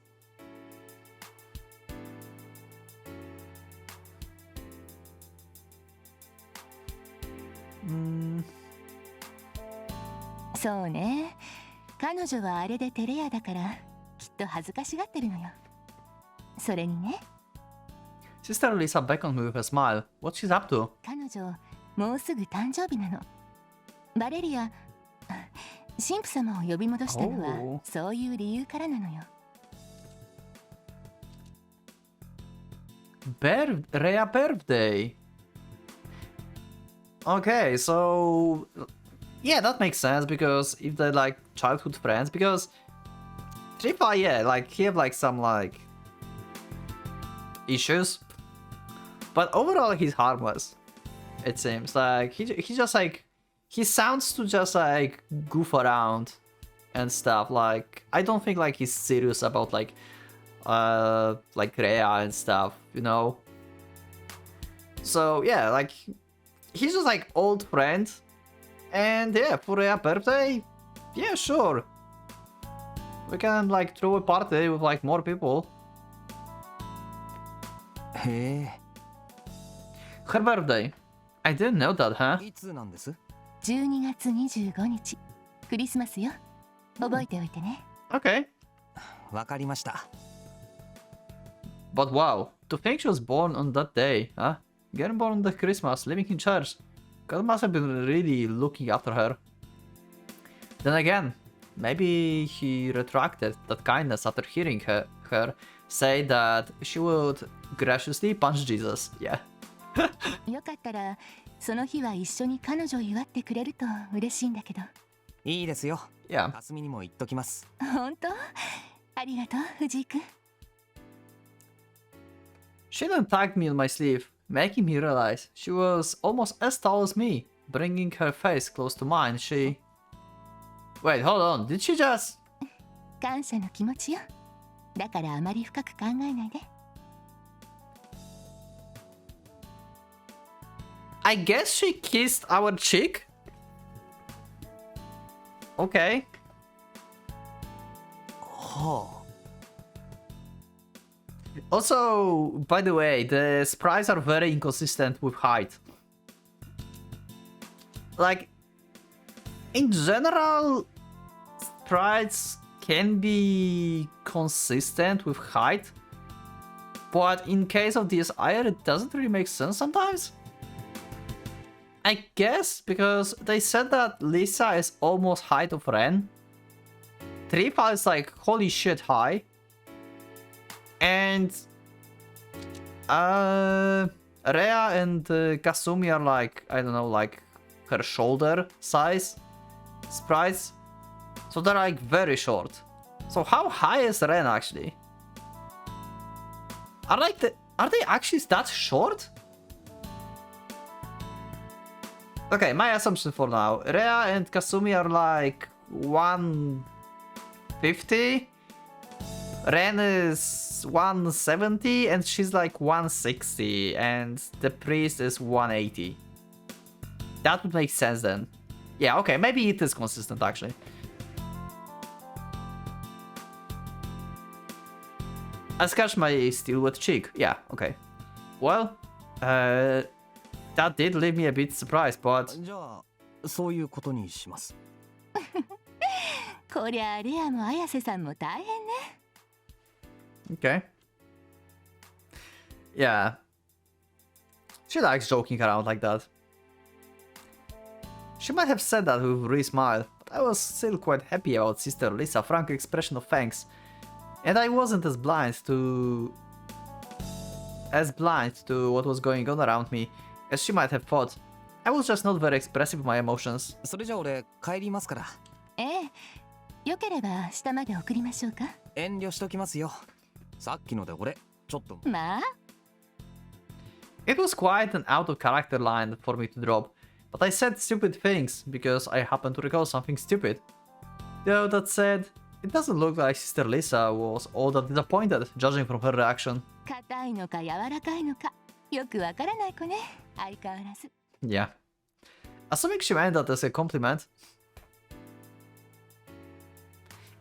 Speaker 1: Mm.
Speaker 5: そうね。彼女はあれで照れ屋だからきっと恥ずかしがってるのよ。それにね。
Speaker 1: Sister Lisa beckoned me with a smile. What she's up to?
Speaker 5: 彼女もうすぐ誕生日なの。バレリア、神父様を呼び戻したのは、
Speaker 1: おう。
Speaker 5: そういう理由からなのよ。
Speaker 1: Rhea birthday. Okay, so yeah, that makes sense because if they're like childhood friends, because Tripa, yeah, like he have like some like issues, but overall he's harmless. It seems like he just like he sounds to just like goof around and stuff. Like I don't think like he's serious about like Rhea and stuff, you know. So yeah, like he's just like old friend, and yeah, for Rhea birthday, yeah, sure. We can like throw a party with like more people.
Speaker 2: へえ。
Speaker 1: Her birthday. I didn't know that, huh?
Speaker 2: いつなんです？
Speaker 5: 12月25日、クリスマスよ。覚えておいてね。
Speaker 1: Okay.
Speaker 2: わかりました。
Speaker 1: But wow, to think she was born on that day, huh? Getting born on the Christmas, living in church. God must have been really looking after her. Then again, maybe he retracted that kindness after hearing her say that she would graciously punch Jesus. Yeah.
Speaker 5: よかったらその日は一緒に彼女を祝ってくれると嬉しいんだけど。
Speaker 2: いいですよ。
Speaker 1: Yeah.
Speaker 2: 霞にも言っときます。
Speaker 5: 本当？ありがとう、藤井くん。
Speaker 1: She then tugged me on my sleeve, making me realize she was almost as tall as me. Bringing her face close to mine, she... Wait, hold on, did she just...
Speaker 5: 感謝の気持ちよ。だからあまり深く考えないで。
Speaker 1: I guess she kissed our cheek? Okay.
Speaker 2: はあ。
Speaker 1: Also, by the way, the sprites are very inconsistent with height. Like, in general, sprites can be consistent with height, but in case of this ire, it doesn't really make sense sometimes. I guess because they said that Lisa is almost height of Ren. Trifa is like holy shit high. And Rhea and Kasumi are like, I don't know, like her shoulder size sprites. So they're like very short. So how high is Ren actually? Are they actually that short? Okay, my assumption for now. Rhea and Kasumi are like 150. Ren is 170 and she's like 160 and the priest is 180. That would make sense then. Yeah, okay, maybe it is consistent actually. I scratched my still wet cheek. Yeah, okay. Well, that did leave me a bit surprised, but...
Speaker 2: じゃあ、そういうことにします。
Speaker 5: こりゃレアも綾瀬さんも大変ね。
Speaker 1: Okay. Yeah. She likes joking around like that. She might have said that with a wry smile, but I was still quite happy about Sister Lisa's frank expression of thanks. And I wasn't as blind to what was going on around me as she might have thought. I was just not very expressive with my emotions.
Speaker 2: それじゃあ俺帰りますから。
Speaker 5: ええ、よければ下まで送りましょうか。
Speaker 2: 遠慮しときますよ。さっきので俺ちょっと。
Speaker 5: まあ。
Speaker 1: It was quite an out of character line for me to drop, but I said stupid things because I happened to recall something stupid. Though that said, it doesn't look like Sister Lisa was all that disappointed, judging from her reaction.
Speaker 5: 硬いのか柔らかいのかよくわからない子ね。相変わらず。
Speaker 1: Yeah. Assuming she meant that as a compliment.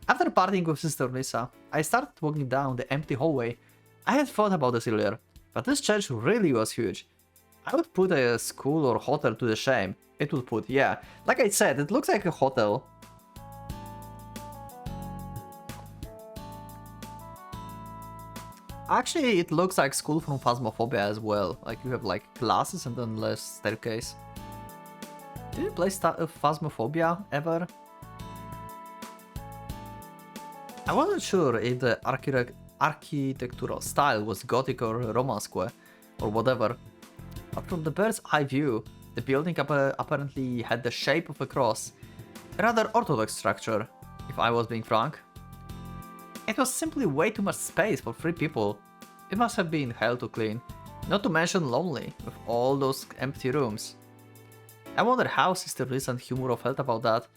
Speaker 1: After parting with Sister Lisa, I started walking down the empty hallway. I had thought about this earlier, but this church really was huge. I would put a school or hotel to the shame. It would put, yeah. Like I said, it looks like a hotel. Actually, it looks like school from Phasmophobia as well. Like you have like classes and then less staircase. Did you play Phasmophobia ever? I wasn't sure if the architectural style was Gothic or Romanesque or whatever, but from the bird's eye view, the building apparently had the shape of a cross, a rather orthodox structure, if I was being frank. It was simply way too much space for 3 people. It must have been hell to clean, not to mention lonely, with all those empty rooms. I wonder how Sister Lisa and Humuro felt about that.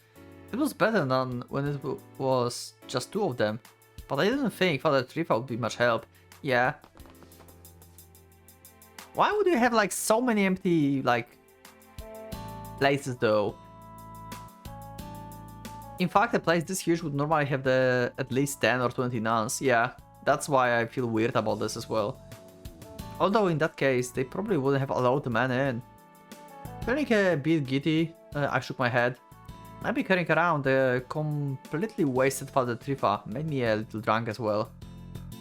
Speaker 1: It was better than when it was just 2 of them, but I didn't think Father Trifa would be much help. Yeah. Why would you have like so many empty like places though? In fact, a place this huge would normally have at least 10 or 20 nuns. Yeah, that's why I feel weird about this as well. Although in that case, they probably wouldn't have allowed the man in. Feeling a bit giddy, I shook my head. Maybe carrying around a completely wasted Father Trifa made me a little drunk as well.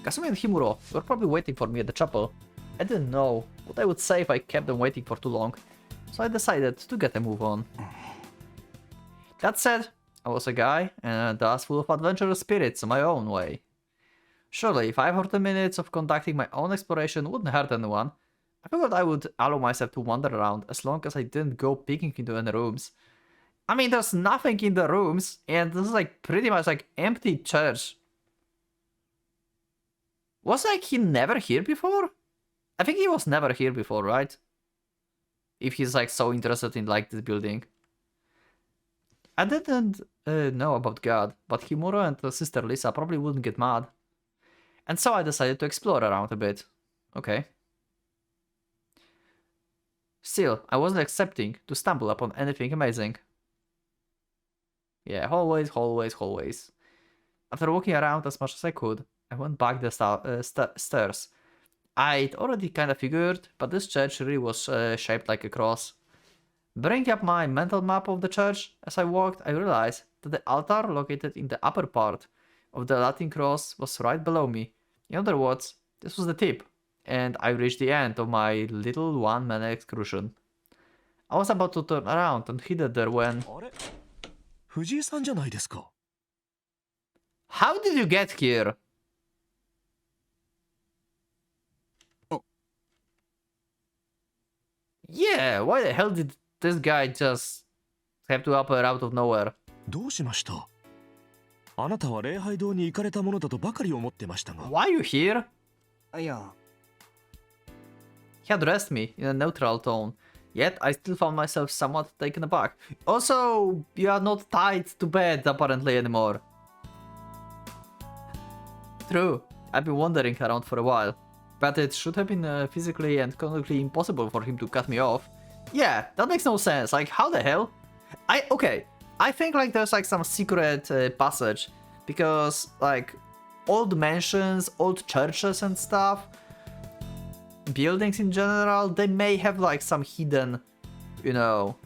Speaker 1: Kasumi and Himuro were probably waiting for me at the chapel. I didn't know what I would say if I kept them waiting for too long. so I decided to get a move on. That said, I was a guy, and thus full of adventurous spirits in my own way. Surely, 5 or 10 minutes of conducting my own exploration wouldn't hurt anyone. I figured I would allow myself to wander around as long as I didn't go peeking into any rooms. I mean, there's nothing in the rooms, and this is like pretty much like empty church. Was like he never here before? I think he was never here before, right? If he's like so interested in like this building. I didn't know about God, but Himuro and Sister Lisa probably wouldn't get mad. And so I decided to explore around a bit. Okay. Still, I wasn't expecting to stumble upon anything amazing. Yeah, hallways. After walking around as much as I could, I went back the stairs. I'd already kinda figured, but this church really was shaped like a cross. Bringing up my mental map of the church, as I walked, I realized that the altar located in the upper part of the Latin cross was right below me. In other words, this was the tip, and I reached the end of my little one-man excursion. I was about to turn around and headed there when...
Speaker 3: あれ藤井さんじゃないですか。
Speaker 1: How did you get here? Yeah, why the hell did this guy just have to appear out of nowhere?
Speaker 3: どうしました？あなたは礼拝堂に行かれたものだとばかり思ってましたが。
Speaker 1: Why are you here?
Speaker 2: いや、
Speaker 1: He addressed me in a neutral tone, yet I still found myself somewhat taken aback. Also, you are not tied to bed apparently anymore. True, I've been wandering around for a while, but it should have been physically and canonically impossible for him to cut me off. Yeah, that makes no sense. Like, how the hell? Okay, I think like there's like some secret passage, because like old mansions, old churches and stuff, buildings in general, they may have like some hidden, you know,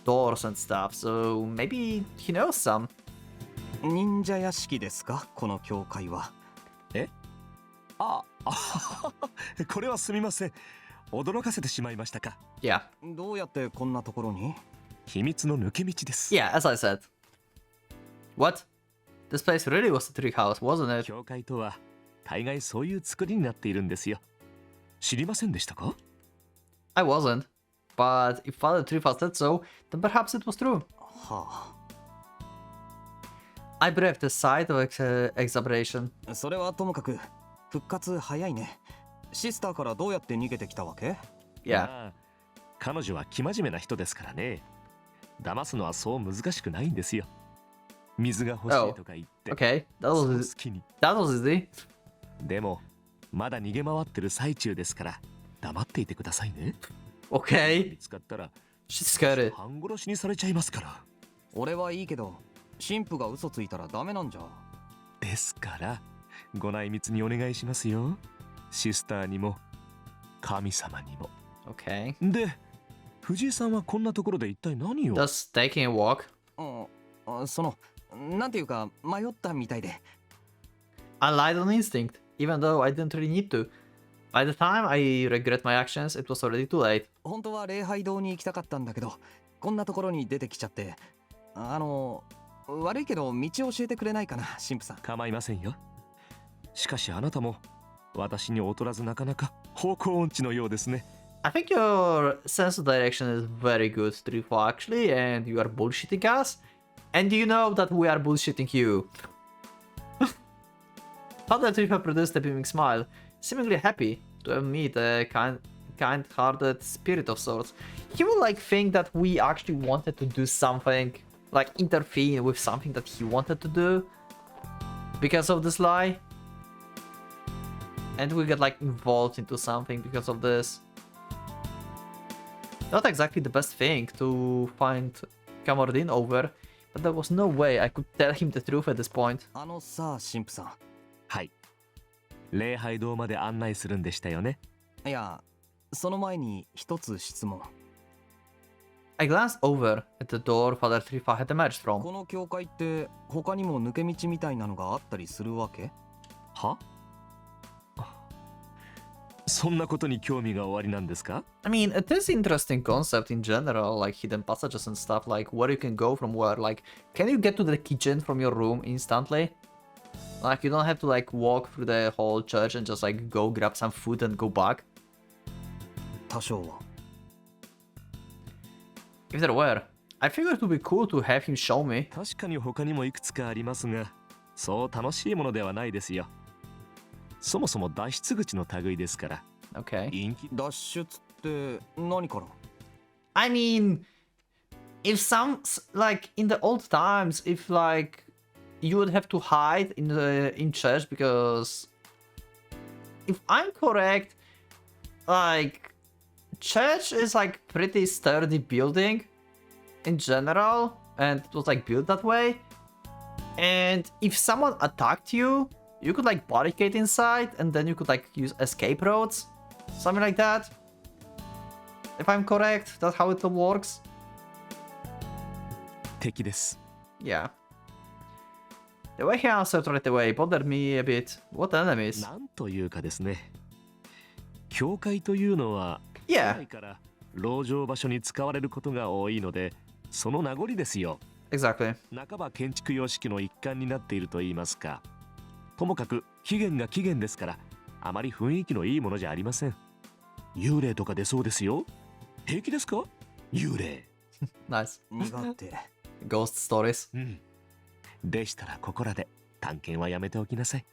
Speaker 1: doors and stuff, so maybe he knows some.
Speaker 2: 忍者屋敷ですか、この教会は。
Speaker 3: え？あ、これはすみません。驚かせてしまいましたか。
Speaker 1: Yeah.
Speaker 2: どうやってこんなところに？
Speaker 3: 秘密の抜け道です。
Speaker 1: Yeah, as I said. What? This place really was a trick house, wasn't it?
Speaker 3: 教会とは大概そういう作りになっているんですよ。知りませんでしたか？
Speaker 1: I wasn't. But if Father Trifa said so, then perhaps it was true.
Speaker 2: は
Speaker 1: I breathed a sigh of exhilaration.
Speaker 2: あ。それはともかく復活早いね。シスターからどうやって逃げてきたわけ？
Speaker 1: Yeah.
Speaker 3: まあ彼女は生真面目な人ですからね。騙すのはそう難しくないんですよ。水が欲しいとか言って。
Speaker 1: Okay,
Speaker 3: そう好きに。
Speaker 1: that was easy.
Speaker 3: でもまだ逃げ回ってる最中ですから黙っていてくださいね。
Speaker 1: Okay.
Speaker 3: 見つかったら
Speaker 1: She's scared.
Speaker 3: 半殺しにされちゃいますから。
Speaker 2: 俺はいいけど、神父が嘘ついたらダメなんじゃ。
Speaker 3: ですからご内密にお願いしますよ。シスターにも神様にも。
Speaker 1: Okay.
Speaker 3: で、藤井さんはこんなところで一体何を？
Speaker 1: Just taking a walk.
Speaker 2: その、なんていうか迷ったみたいで。
Speaker 1: I lied on instinct, even though I didn't really need to. By the time I regret my actions, it was already too late.
Speaker 2: 本当は礼拝堂に行きたかったんだけど、こんなところに出てきちゃって。悪いけど道教えてくれないかな、神父さん。
Speaker 3: 構いませんよ。しかしあなたも私に劣らずなかなか方向音痴のようですね。
Speaker 1: I think your sense of direction is very good, Trifa, actually, and you are bullshitting us. And you know that we are bullshitting you. Father Trifa produced a beaming smile, seemingly happy to meet a kind-hearted spirit of sorts. He would like think that we actually wanted to do something, like intervene with something that he wanted to do because of this lie. And we get like involved into something because of this. Not exactly the best thing to find Kamordin over, but there was no way I could tell him the truth at this point.
Speaker 2: さ、神父さん。
Speaker 3: はい。礼拝堂まで案内するんでしたよね。
Speaker 2: いや、その前に一つ質問。
Speaker 1: I glanced over at the door Father Trifa had emerged from.
Speaker 2: この教会って他にも抜け道みたいなのがあったりするわけ？
Speaker 3: は？そんなことに興味がおありなんですか？
Speaker 1: I mean, it is interesting concept in general, like hidden passages and stuff, like where you can go from where, like, can you get to the kitchen from your room instantly? Like, you don't have to, like, walk through the whole church and just, like, go grab some food and go back?
Speaker 2: 多少は。
Speaker 1: If there were, I figured it would be cool to have him show me.
Speaker 3: 確かに他にもいくつかありますが、そう楽しいものではないですよ。そもそも脱出口の類ですから。
Speaker 1: Okay.
Speaker 3: 陰気
Speaker 2: 脱出って何から？
Speaker 1: I mean, if some, like, in the old times, if, like, you would have to hide in church because, if I'm correct, like, church is, like, pretty sturdy building in general, and it was, like, built that way. And if someone attacked you, you could, like, barricade inside, and then you could, like, use escape roads. Something like that. If I'm correct, that's how it works.
Speaker 3: 敵です。
Speaker 1: Yeah. The way he answered right away bothered me a bit. What enemies?
Speaker 3: なんというかですね。教会というのは、
Speaker 1: Yeah.
Speaker 3: 古来から籠城場所に使われることが多いので、その名残ですよ。
Speaker 1: Exactly.
Speaker 3: 半ば建築様式の一環になっていると言いますか。ともかく起源が起源ですから、あまり雰囲気のいいものじゃありません。幽霊とか出そうですよ。平気ですか？幽霊。
Speaker 1: Nice.
Speaker 2: 苦手。
Speaker 1: Ghost stories.
Speaker 3: うん。でしたらここらで探検はやめておきなさい。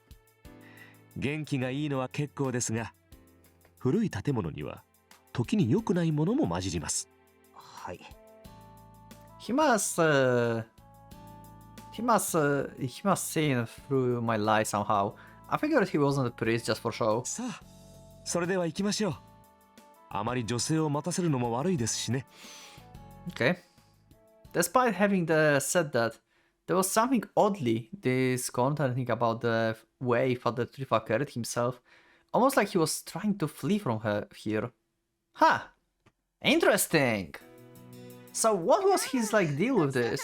Speaker 3: 元気がいいのは結構ですが、古い建物には時に良くないものも混じります。
Speaker 2: はい。
Speaker 1: He must seen through my lie somehow. I figured he wasn't a priest just for show.
Speaker 3: さあ、それでは行きましょう。あまり女性を待たせるのも悪いですしね。
Speaker 1: Okay. Despite having said that, there was something oddly disconcerting about the way Father Trifa carried himself, almost like he was trying to flee from her here. Huh. Interesting. So what was his like deal with this?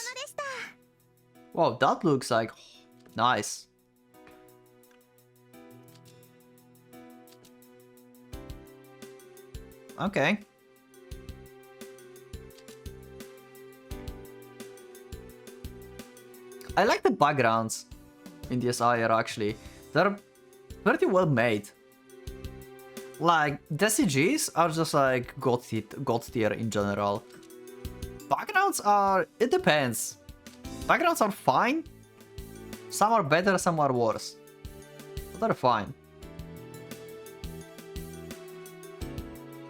Speaker 1: Wow, that looks like nice. Okay. I like the backgrounds in this area actually. They're pretty well made. Like, the CGs are just like god tier in general. Backgrounds are... it depends. Backgrounds are fine. Some are better, some are worse. But they're fine.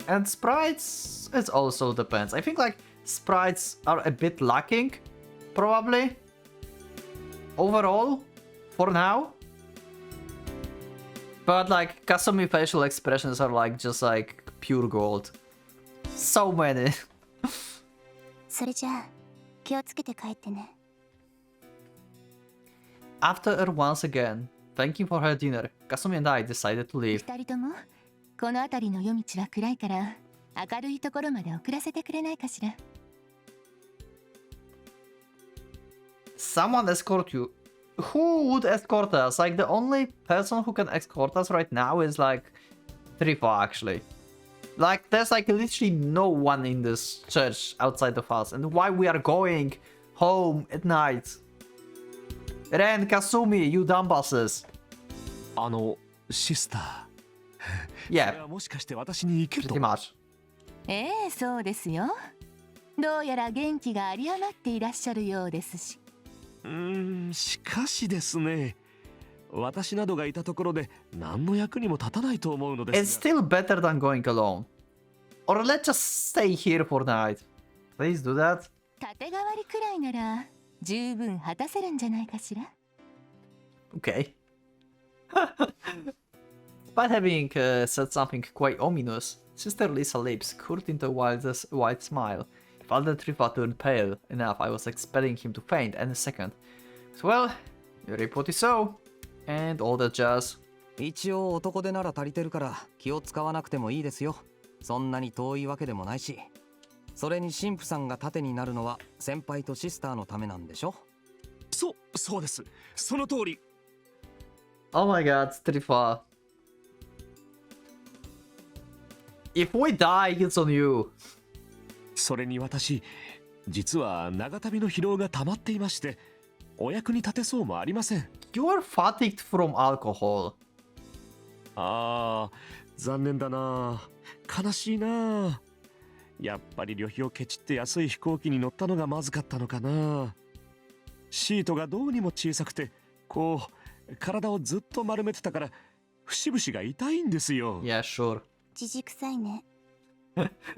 Speaker 1: And sprites, it also depends. I think like sprites are a bit lacking, probably. Overall, for now. But like Kasumi facial expressions are like just like pure gold. So many.
Speaker 4: それじゃあ気をつけて帰ってね。
Speaker 1: After her once again thanking for her dinner, Kasumi and I decided to leave.
Speaker 5: 二人ともこの辺りの夜道は暗いから明るいところまで送らせてくれないかしら。
Speaker 1: Someone escort you. Who would escort us? Like the only person who can escort us right now is like Trifa actually. Like there's like literally no one in this church outside of us. And why we are going home at night? Ren, Kasumi, you dumbasses.
Speaker 3: シスター。
Speaker 1: Yeah,
Speaker 3: もしかして私に行ける
Speaker 1: pretty much.
Speaker 5: ええ、そうですよ。どうやら元気が有り余っていらっしゃるようですし。
Speaker 3: しかしですね。私などがいたところで何の役にも立たないと思うので
Speaker 1: It's
Speaker 3: すが。
Speaker 1: still better than going alone. Or let's just stay here for the night. Please do that.
Speaker 5: 縦代わりくらいなら十分果たせるんじゃないかしら。
Speaker 1: Okay. Despite having said something quite ominous, Sister Lisa's lips curled into a wide smile. If Father Trifa turned pale enough, I was expecting him to faint any second. But well, you report it so, and all that jazz.
Speaker 2: 一応男手なら足りてるから気を使わなくてもいいですよ。そんなに遠いわけでもないし。それに神父さんが盾になるのは先輩とシスターのためなんでしょ。
Speaker 3: そうです。その通り。
Speaker 1: Oh my god, Trifa. If we die, it's on you.
Speaker 3: それに私、実は長旅の疲労が溜まっていまして、お役に立てそうもありません。
Speaker 1: You are fatigued from alcohol.
Speaker 3: ああ、残念だな。悲しいな。やっぱり旅費をケチって安い飛行機に乗ったのがまずかったのかな。シートがどうにも小さくて、こう体をずっと丸めてたから節々が痛いんですよ。
Speaker 1: Yeah, sure.
Speaker 4: じじくさいね。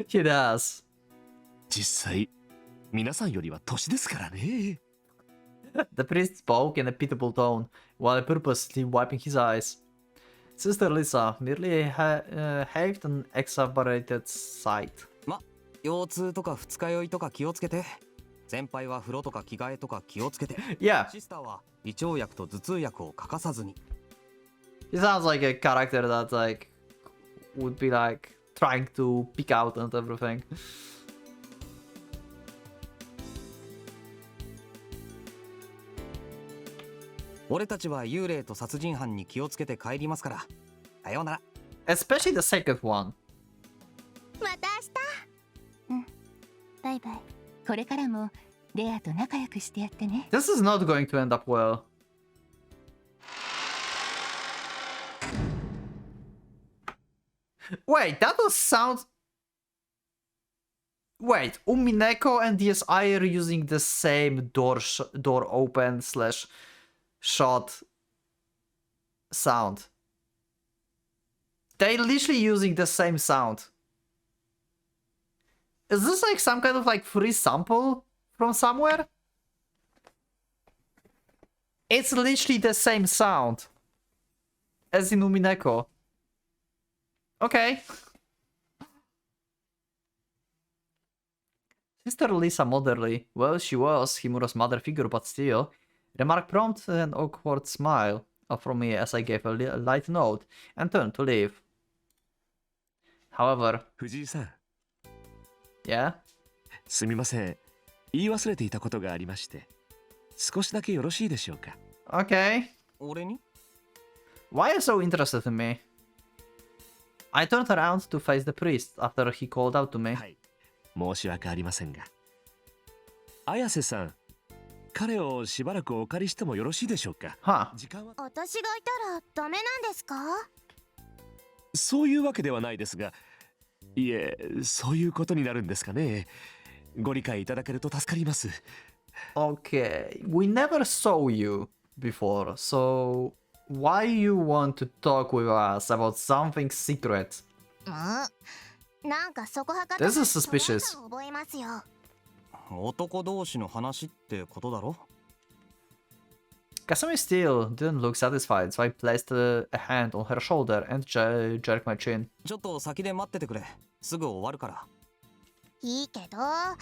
Speaker 1: He does.
Speaker 3: 実際皆さんよりは年ですからね。
Speaker 1: The priest spoke in a pitiable tone, while purposely wiping his eyes. Sister Lisa merely haved an exacerbated sight.
Speaker 2: ま、腰痛とか二日酔いとか気をつけて。先輩は風呂とか着替えとか気をつけて。
Speaker 1: Yeah,
Speaker 2: シスターは胃腸薬と頭痛薬を欠かさずに。
Speaker 1: he sounds like a character that like would be like trying to pick out and everything.
Speaker 2: 俺たちは幽霊と殺人犯に気をつけて帰りますから。さようなら。
Speaker 1: Especially the second one.
Speaker 4: また明日。バイバイ。
Speaker 5: これからもレアと仲良くしてやってね。
Speaker 1: This is not going to end up well. Wait, that was sound. Wait, Umineko and DSI are using the same door open slash shot sound. They're literally using the same sound. Is this like some kind of like free sample from somewhere? It's literally the same sound as in Umineko. Okay. Sister Lisa motherly. Well, she was Himura's mother figure, but still. Remark prompt an awkward smile from me as I gave a light note and turned to leave. However,
Speaker 3: 藤井さん、
Speaker 1: yeah?
Speaker 3: すみません。言い忘れていたことがありまして、少しだけよろしいでしょうか。
Speaker 1: Okay.
Speaker 2: 俺に
Speaker 1: Why are you so interested in me? I turned around to face the priest after he called out to me.
Speaker 3: はい、申し訳ありませんが。綾瀬さん、彼をしばらくお借りしてもよろしいでしょうか。
Speaker 1: Huh.
Speaker 3: 時間は
Speaker 4: 私がいたらダメなんですか？
Speaker 3: そういうわけではないですが、いえ、そういうことになるんですかね。ご理解いただけると助かります。
Speaker 1: Okay. We never saw you before, so why you want to talk with us about something secret?
Speaker 4: なんかそこはか
Speaker 1: This is suspicious.
Speaker 4: 覚えますよ。
Speaker 2: 男同士の話ってことだろ。
Speaker 1: Kasumi still didn't look satisfied, so I placed a hand on her shoulder and jerked my chin.
Speaker 2: ちょっと先で待っててくれ。すぐ終わるから。
Speaker 4: いいけど、エッ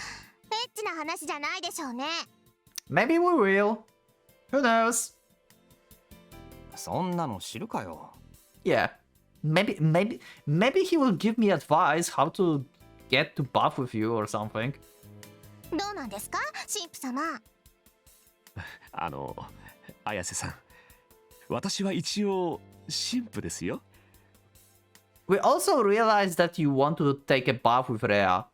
Speaker 4: チな話じゃないでしょうね。
Speaker 1: Maybe we will. Who knows?
Speaker 2: そんなの知るかよ。
Speaker 1: Yeah. Maybe he will give me advice how to get to buff with you or something.
Speaker 4: どうなんですか、神父様。
Speaker 3: 綾瀬さん、私は一応神父ですよ。
Speaker 1: We also realized that you want to take a bath with Rhea.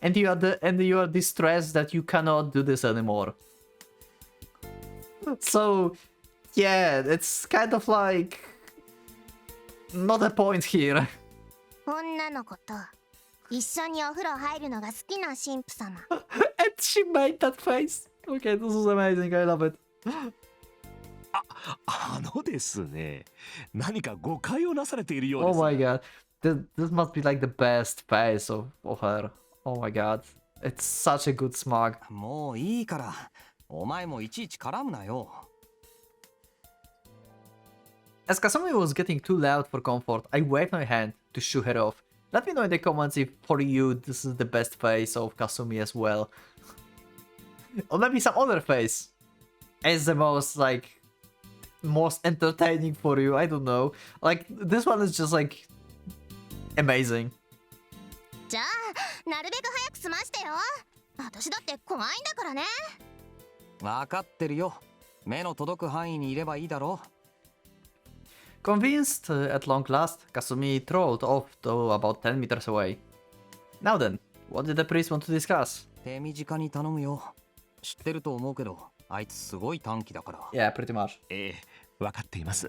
Speaker 1: And you are distressed that you cannot do this anymore. So, yeah, it's kind of like not a point here.
Speaker 4: 女の子と一緒にお風呂入るのが好きな神父様。
Speaker 1: And she made that face. Okay, this is amazing. I love it.
Speaker 3: ですね、何か誤解をなされているよう
Speaker 1: Oh
Speaker 3: です。
Speaker 1: my god. This must be like the best face of her. Oh my god. It's such a good smug.
Speaker 2: もういいから。お前もいちいち絡むなよ。
Speaker 1: As Kasumi was getting too loud for comfort, I waved my hand to shoo her off. Let me know in the comments if for you this is the best face of Kasumi as well. Or maybe some other face is the most entertaining for you. I don't know. Like this one is just like amazing.
Speaker 4: じゃあ、なるべく早く済ましてよ。私だって怖いんだからね。
Speaker 2: わかってるよ。目の届く範囲にいればいいだろう。
Speaker 1: Convinced at long last, Kasumi trolled off to about 10 meters away. Now then, what did the priest want to discuss?
Speaker 2: 手短に頼むよ。知ってると思うけど、あいつすごい短気だから。
Speaker 1: Yeah, pretty much.
Speaker 3: 分かっています。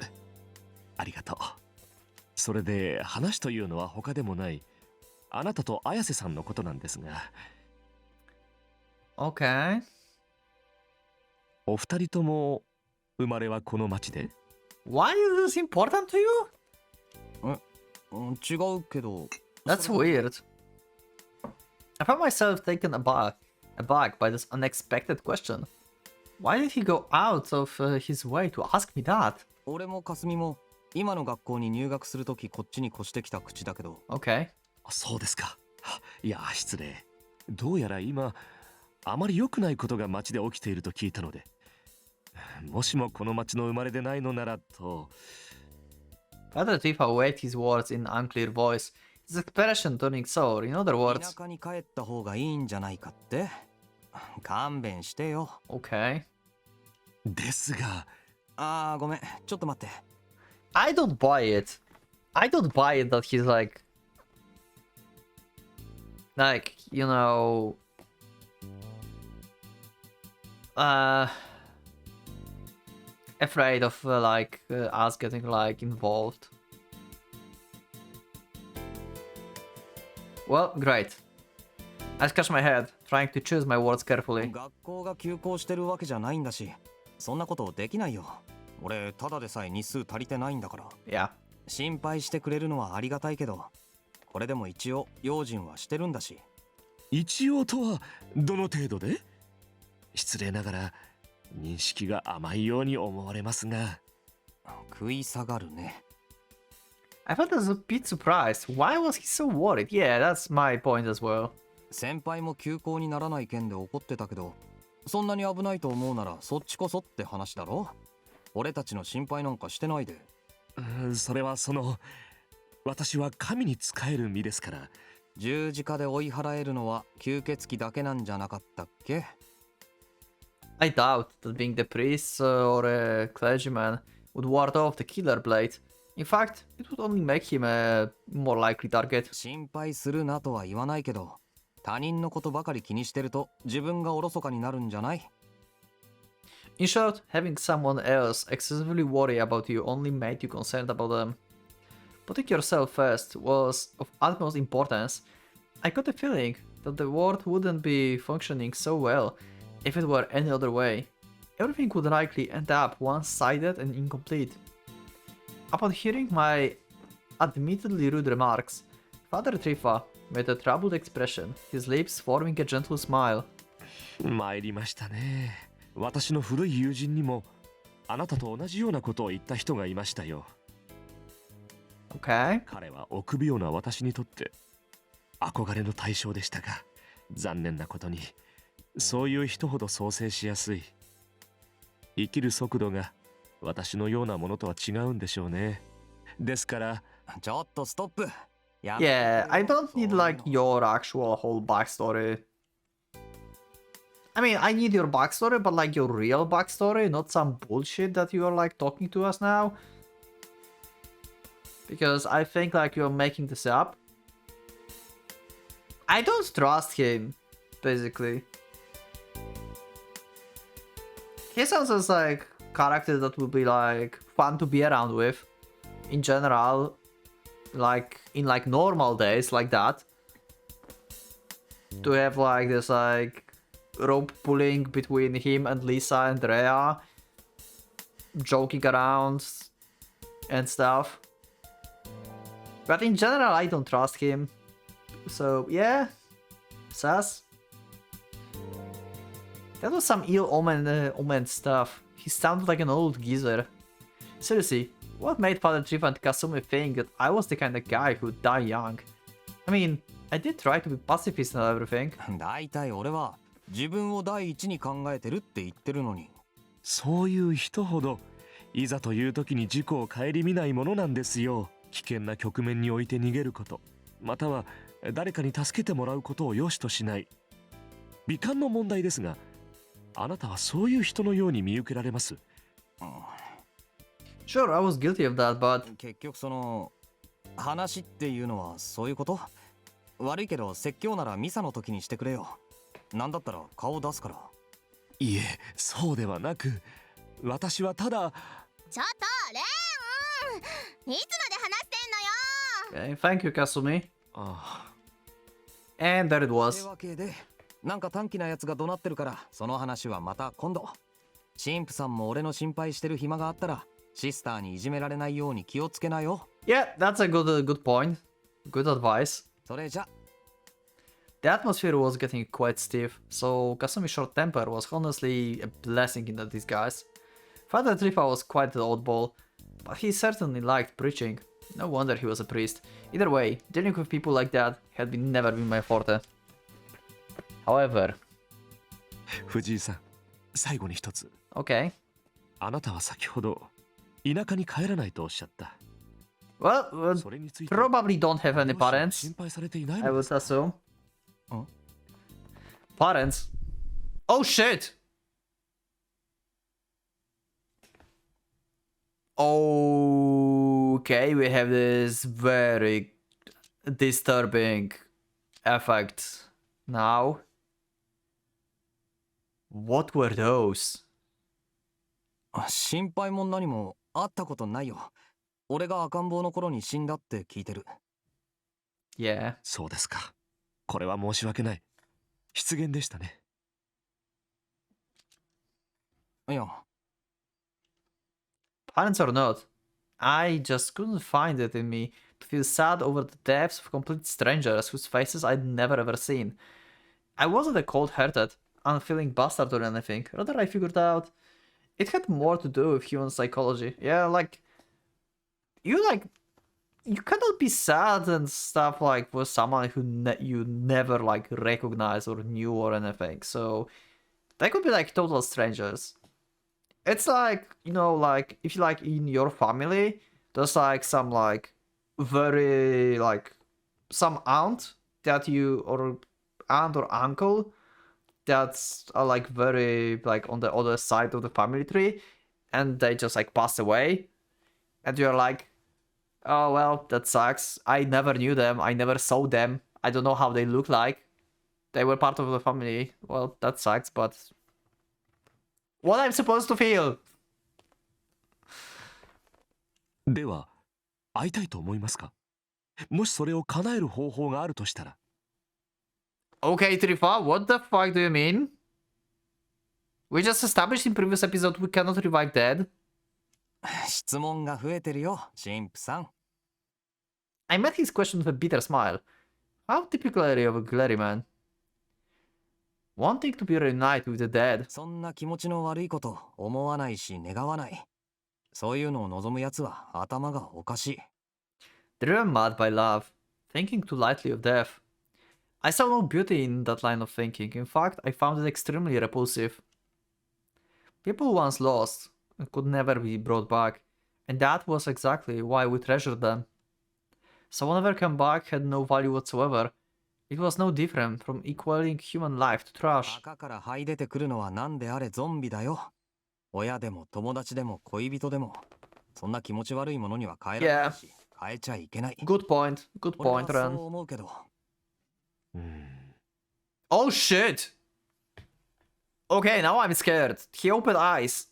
Speaker 3: ありがとう。それで話というのは他でもない、あなたと綾瀬さんのことなんですが。
Speaker 1: Okay.
Speaker 3: お二人とも生まれはこの町で？
Speaker 1: Why is this important to you?
Speaker 2: 違うけど。
Speaker 1: That's weird. I found myself taken aback by this unexpected question. Why did he go out of his way to ask me that?
Speaker 2: 俺もかすみも今の学校に入学するときこっちに越してきた口だけど。
Speaker 1: Okay.
Speaker 3: そうですか。いや、失礼。どうやら今、あまり良くないことが町で起きていると聞いたので、もしもこの町の生まれでないのならと。
Speaker 1: Father Tifa awaited his words in unclear voice, his expression turning sour. In other
Speaker 2: 田
Speaker 1: words,
Speaker 2: 舎に帰った方がいいんじゃないかって。勘弁してよ。
Speaker 1: okay.
Speaker 3: ですが。
Speaker 2: ごめん、ちょっと待って。
Speaker 1: I don't buy it. I don't buy it that he's you know, afraid of us getting involved. Well, great. I scratch my head, trying to choose my words carefully.
Speaker 2: 学校が休校してるわけじゃないんだし、そんなことできないよ。俺、ただでさえ日数足りてないんだから。
Speaker 1: Yeah.
Speaker 2: 心配してくれるのはありがたいけど、これでも一応用心はしてるんだし。
Speaker 3: 一応とはどの程度で？失礼ながら認識が甘いように思われますが。
Speaker 2: 食い下がるね。
Speaker 1: I felt a bit surprised. Why was he so worried? Yeah, that's my point as well.
Speaker 2: 先輩も休校にならない件で怒ってたけど、そんなに危ないと思うならそっちこそって話だろ。俺たちの心配なんかしてないで。
Speaker 3: それは私は神に仕える身ですから。
Speaker 2: 十字架で追い払えるのは吸血鬼だけなんじゃなかったっけ？
Speaker 1: I doubt that being the priest or a clergyman would ward off the killer blade. In fact, it would only make him a more likely target.
Speaker 2: 心配するなとは言わないけど、他人のことばかり気にしてると自分がおろそかになるんじゃない？
Speaker 1: In short, having someone else excessively worry about you only made you concerned about them. Putting yourself first was of utmost importance. I got the feeling that the world wouldn't be functioning so well if it were any other way. Everything would likely end up one-sided and incomplete. Upon hearing my admittedly rude remarks, Father Trifa made a troubled expression, his lips forming a gentle smile.
Speaker 3: 参りましたね。私の古い友人にもあなたと同じようなことを言った人がいましたよ。
Speaker 1: Okay.
Speaker 3: 彼は臆病な私にとって憧れの対象でしたが、残念なことにそういう人ほど創生しやすい。生きる速度が私のようなものとは違うんでしょうね。ですから。
Speaker 2: ちょっとストップ。
Speaker 1: Yeah, I don't need your actual whole backstory. I mean, I need your backstory, but your real backstory, not some bullshit that you are talking to us now. Because I think you're making this up. I don't trust him, basically. He sounds as character that would be fun to be around with. In general, in normal days like that. To have this rope pulling between him and Lisa and Rhea, joking around and stuff. But in general, I don't trust him. So yeah, sus. That was some ill-omened stuff. He sounded like an old geezer. Seriously, what made Father Trifa and Kasumi think that I was the kind of guy who'd die young? I mean, I did try to be pacifist and everything.
Speaker 2: だいたい俺は自分を第一に考えてるって言ってるのに。
Speaker 3: そういう人ほどいざという時に事故を顧みないものなんですよ。危険な局面において逃げること、または誰かに助けてもらうことを良しとしない。美観の問題ですが、あなたはそういう人のように見受けられます。
Speaker 1: Sure, I was guilty of that, but
Speaker 2: 結局その話っていうのはそういうこと？悪いけど説教ならミサの時にしてくれよ。なんだったら顔出すから。
Speaker 3: いえ、そうではなく、私はただ。
Speaker 4: ちょっとレーン、いつまで話してんのよ。
Speaker 1: okay, thank you, Kasumi.
Speaker 3: あ
Speaker 1: And there it
Speaker 2: という
Speaker 1: was.
Speaker 2: わけで、なんか短気なやつが怒鳴ってるから、その話はまた今度。神父さんも俺の心配してる暇があったら、シスターにいじめられないように気をつけなよ。
Speaker 1: Yeah, that's a good point. Good advice.
Speaker 2: それじゃ。
Speaker 1: The atmosphere was getting quite stiff, so Kasumi's short temper was honestly a blessing in disguise. Father Trifa was quite an oddball, but he certainly liked preaching. No wonder he was a priest. Either way, dealing with people like that had never been my forte. However,
Speaker 3: 藤井さん、最後に一つ。
Speaker 1: okay.
Speaker 3: あなたは先ほど田舎に帰らないとおっしゃった。
Speaker 1: Well,
Speaker 3: それについて
Speaker 1: probably don't have any
Speaker 3: 両親は
Speaker 1: parents,
Speaker 3: 心配されていない
Speaker 1: I
Speaker 3: ので
Speaker 1: would
Speaker 3: すか？
Speaker 1: assume.
Speaker 2: Huh?
Speaker 1: Parents? Oh shit! Okay, we have this very disturbing effect now. What were those?
Speaker 2: 心配も何もあったことないよ。俺が赤ん坊の頃に死んだって聞いてる。
Speaker 1: Yeah.
Speaker 3: そうですか。これは申し訳ない。失言でしたね。
Speaker 2: いや、
Speaker 1: Parents or not, I just couldn't find it in me to feel sad over the deaths of complete strangers whose faces I'd never ever seen. I wasn't a cold-hearted, unfeeling bastard or anything. Rather, I figured out it had more to do with human psychology. Yeah, you cannot be sad and stuff like with someone who you never like recognize or knew or anything. So they could be like total strangers. It's like, you know, like if you like in your family, there's like some like very like some aunt that you or aunt or uncle that's like very like on the other side of the family tree, and they just like pass away, and you're like, oh well, that sucks. I never knew them. I never saw them. I don't know how they look like. They were part of the family. Well, that sucks, but what I'm supposed to feel?
Speaker 3: では、会いたいと思いますか？もしそれを叶える方法があるとしたら。
Speaker 1: Okay, Trifa, what the fuck do you mean? We just established in previous episode we cannot revive dead.
Speaker 2: 質問が増えてるよ、神父さん。
Speaker 1: I met his question with a bitter smile. How typical of a glary man. Wanting to be reunited with the dead.
Speaker 2: そんな気持ちの悪いこと思わないし願わない。そういうのを望むやつは頭がおかしい。
Speaker 1: Driven mad by love, thinking too lightly of death. I saw no beauty in that line of thinking. In fact, I found it extremely repulsive. People once lost and could never be brought back, and that was exactly why we treasured them. So whenever come back had no value whatsoever. It was no different from equaling human life to trash.
Speaker 2: 墓から這い出てくるのは何であれゾンビだよ。親でも友達でも恋人でも、そんな気持ち悪いものには変えられないし、変えちゃいけない。
Speaker 1: Good point. Good
Speaker 2: 俺
Speaker 1: point,
Speaker 2: は
Speaker 1: Ren.
Speaker 2: そう思うけど。
Speaker 1: Oh shit! Okay, now I'm scared. He opened eyes.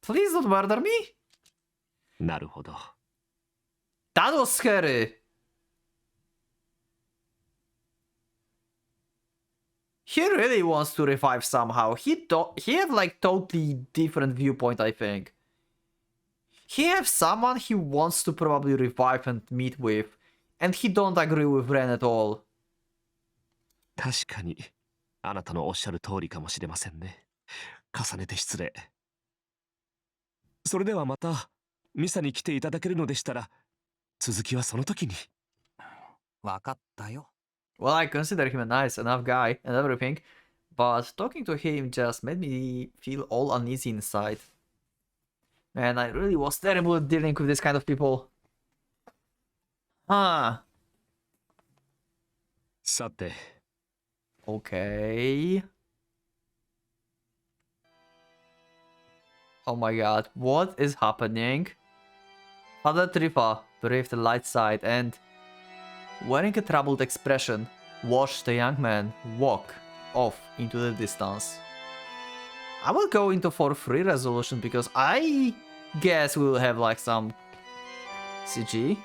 Speaker 1: Please don't murder me?
Speaker 3: なるほど。
Speaker 1: That was scary. He really wants to revive somehow. He had like totally different viewpoint, I think. He has someone he wants to probably revive and meet with, and he don't agree with Ren at all.
Speaker 3: 確かに、あなたのおっしゃる通りかもしれませんね。重ねて失礼。それではまた、ミサに来ていただけるのでしたら、続きはその時に。
Speaker 2: わかったよ。
Speaker 1: Well, I consider him a nice enough guy and everything, but talking to him just made me feel all uneasy inside. Man, I really was terrible at dealing with this kind of people. Huh.
Speaker 3: さて。
Speaker 1: Okay. Oh my god, what is happening? Father Trifa breathed the light side and, wearing a troubled expression, watched the young man walk off into the distance. I will go into for free resolution because I guess we will have like some CG.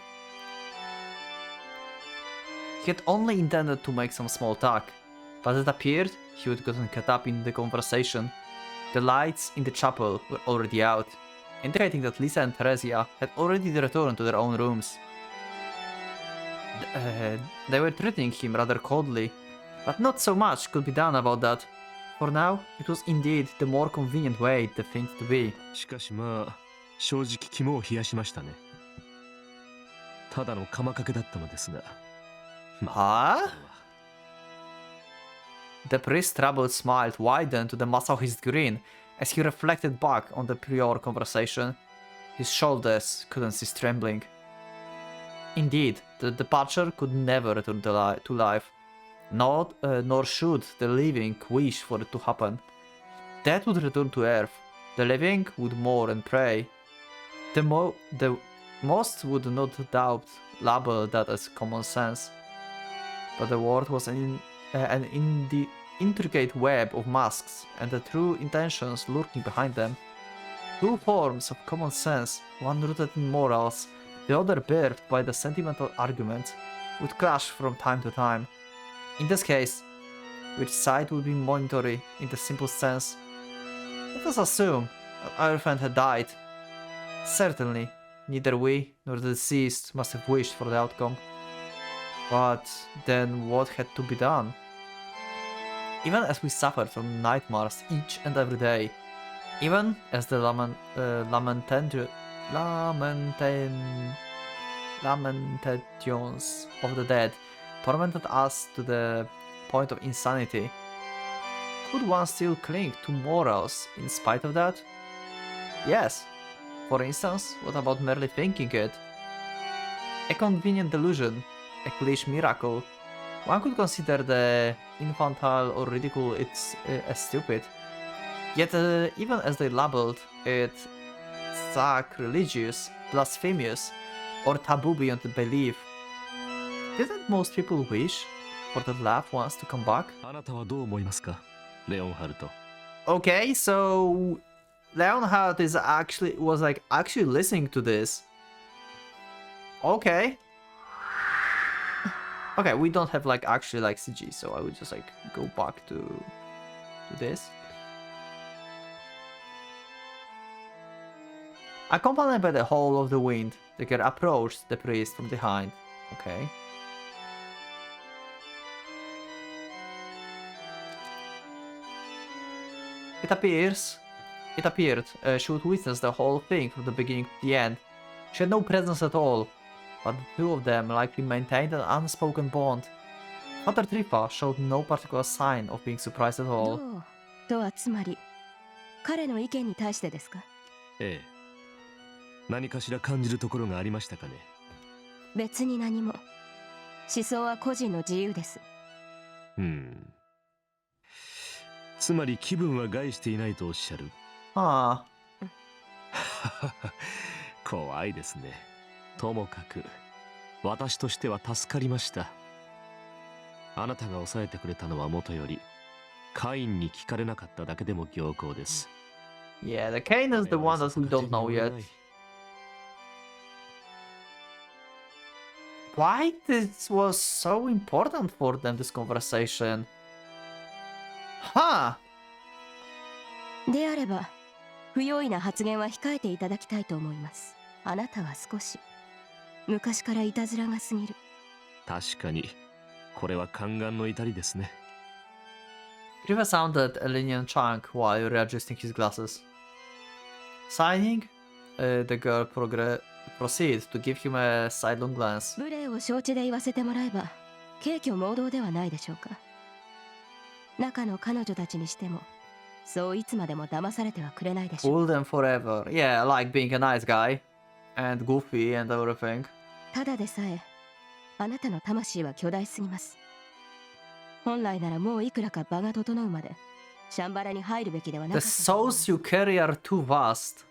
Speaker 1: He had only intended to make some small talk, but it appeared he had gotten caught up in the conversation. The lights in the chapel were already out, indicating that Lisa and Theresia had already returned to their own rooms. They were treating him rather coldly, but not so much could be done about that. For now, it was indeed the more convenient way the thing to be.
Speaker 3: しかしまあ正直肝を冷やしましたね。ただの釜かけだったのですが。
Speaker 1: Huh? The priest's troubled smile widened to the masochist grin as he reflected back on the prior conversation. His shoulders couldn't cease trembling. Indeed, the departure could never return to life, nor should the living wish for it to happen. Death would return to Earth, the living would mourn and pray. The most would not doubt label that as common sense. But the world was an intricate web of masks and the true intentions lurking behind them. Two forms of common sense, one rooted in morals, the other birthed by the sentimental arguments, would clash from time to time. In this case, which side would be monetary in the simple sense? Let us assume that our friend had died. Certainly, neither we nor the deceased must have wished for the outcome. But then what had to be done? Even as we suffered from nightmares each and every day, even as the lamentations of the dead tormented us to the point of insanity, could one still cling to morals in spite of that? Yes. For instance, what about merely thinking it? A convenient delusion, a cliche miracle. One could consider the infantile or ridicule it as stupid. Yet even as they labeled it sacrilegious, blasphemous, or taboo beyond belief, didn't most people wish for the loved ones to come back?
Speaker 3: あなたはどう思いますか、レオンハルト。
Speaker 1: Okay, so Leonhard was actually listening to this. Okay. Okay, we don't have actually CG, so I would just go back to this. Accompanied by the howl of the wind, the girl approached the priest from behind. Okay. It appeared she would witness the whole thing from the beginning to the end. She had no presence at all, but the two of them likely maintained an unspoken bond. Father Trifa showed no particular sign of being surprised at all.
Speaker 6: とはつまり彼の意見に対してですか？
Speaker 3: ええ。何かしら感じるところがありましたかね。
Speaker 6: 別に何も。思想は個人の自由です。
Speaker 3: つまり気分は害していないとおっしゃる。
Speaker 1: あ
Speaker 3: あ。怖いですね。ともかく私としては助かりました。あなたが抑えてくれたのはもとよりカインに聞かれなかっただけでも僥倖です。
Speaker 1: Yeah, the Cain is the one that we don't know yet. Why this was so important for them, this conversation? Huh.
Speaker 6: であれば不用意な発言は控えていただきたいと思います。あなたは少し昔からいたずらが過ぎる。
Speaker 3: 確かにこれは宦官の至りですね。
Speaker 1: Riva sounded a lenient chunk while readjusting his glasses. Sighing, the girl proceeded to give him a sidelong glance.
Speaker 6: 無礼を承知で言わせてもらえば軽挙妄動ではないでしょうか。中の彼女たちにしてもそういつまでも騙されてはくれないでしょう。
Speaker 1: Fool them forever. Yeah, like being a nice guy. And goofy and everything.
Speaker 6: ただでさえあなたの魂は巨大すぎます。本来ならもういくらか場が整うまでシャンバラに入るべきではな
Speaker 1: The
Speaker 6: かったと思います
Speaker 1: souls you carry are too vast.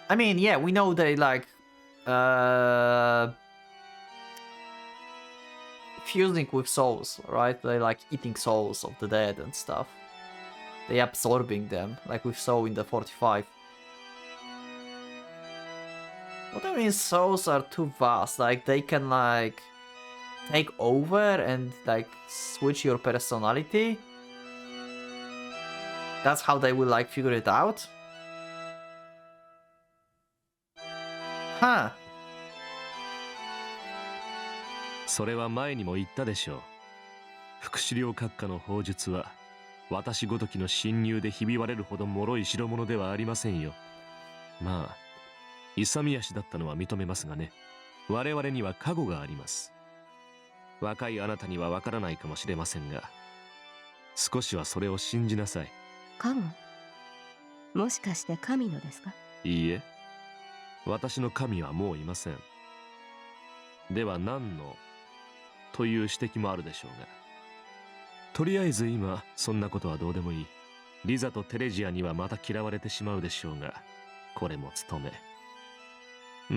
Speaker 1: I mean, yeah, we know they like fusing with souls, right? They like eating souls of the dead and stuff. They absorbing them, like we saw in the 45. What I mean, souls are too vast. Like they can like take over and like switch your personality. That's how they will like figure it out. Huh.
Speaker 3: それは前にも言ったでしょう。副資料閣下の砲術は私ごときの侵入でひび割れるほど脆い代物ではありませんよ。まあ勇み足だったのは認めますがね。我々には過去があります。若いあなたにはわからないかもしれませんが、少しはそれを信じなさい。
Speaker 6: カゴ、もしかして神のですか？
Speaker 3: いいえ、私の神はもういません。では何のという指摘もあるでしょうが、とりあえず今そんなことはどうでもいい。リザとテレジアにはまた嫌われてしまうでしょうが、これも務め。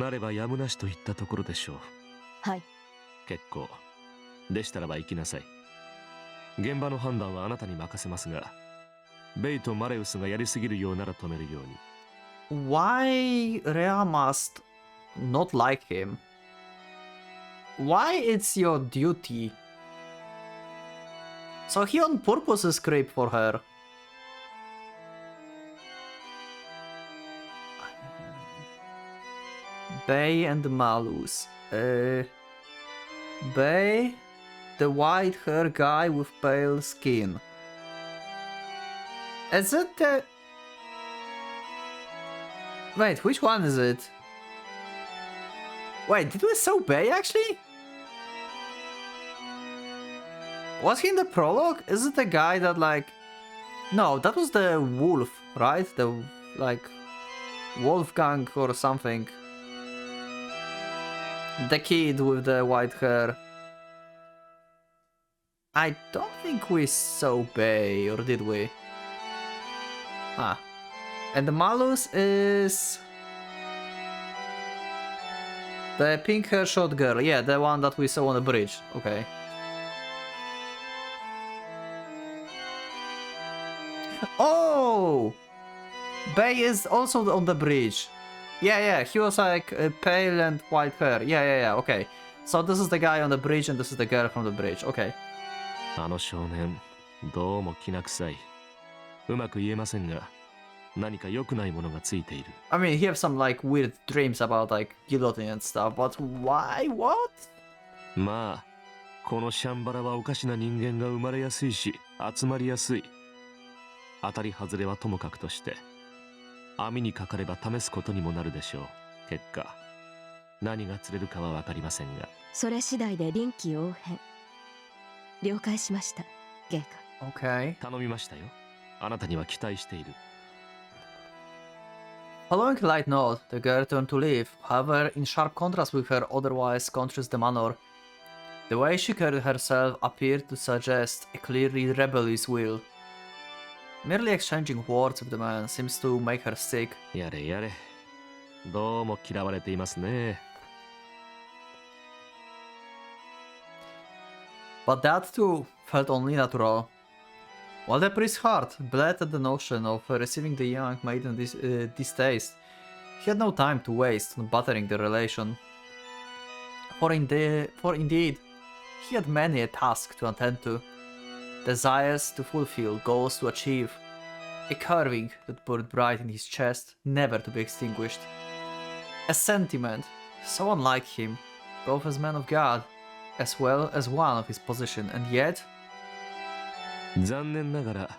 Speaker 3: なればやむなしといったところでしょう。
Speaker 6: はい。
Speaker 3: 結構。でしたらば行きなさい。現場の判断はあなたに任せますが、ベイとマレウスがやりすぎるようなら止めるように。
Speaker 1: Why Rhea must not like him? Why it's your duty? So he on purpose scraped for her. Bay and Malus. Bay, the white hair guy with pale skin. Is it the... Wait, which one is it? Wait, did we saw Bay actually? Was he in the prologue? Is it the guy that like... No, that was the wolf, right? The like Wolfgang or something. The kid with the white hair. I don't think we saw Bay, or did we? Ah. And the Malus is... the pink hair short girl. Yeah, the one that we saw on the bridge. Okay. Oh! Bay is also on the bridge. Yeah, he was like pale and white hair. Yeah, okay. So this is the guy on the bridge and this is the girl from the bridge. Okay.
Speaker 3: あの少年、どうもきな臭い。うまく言えませんが、何か良くないものがついている。
Speaker 1: I mean, he has some like weird dreams about like guillotine and stuff, but why? What?
Speaker 3: まあ、このシャンバラはおかしな人間が生まれやすいし、集まりやすい。当たり外れはともかくとして、網にかかれば試すことにもなるでしょう。結果、何が釣れるかはわかりませんが。
Speaker 6: それ次第で臨機応変。了解しました、陛下。
Speaker 1: Okay.
Speaker 3: 頼みましたよ。あなたには期待している。
Speaker 1: Following a light nod, the girl turned to leave, however, in sharp contrast with her otherwise conscious demeanor. The way she carried herself appeared to suggest a clearly rebellious will. Merely exchanging words with the man seems to make her sick.
Speaker 3: やれやれ。どうも嫌われていますね。
Speaker 1: But that too felt only natural. While the priest's heart bled at the notion of receiving the young maiden distaste, he had no time to waste on battering the relation. For indeed, he had many a task to attend to, desires to fulfill, goals to achieve, a carving that burned bright in his chest, never to be extinguished. A sentiment so unlike him, both as man of God, as well as one of his position, and yet...
Speaker 3: 残念ながら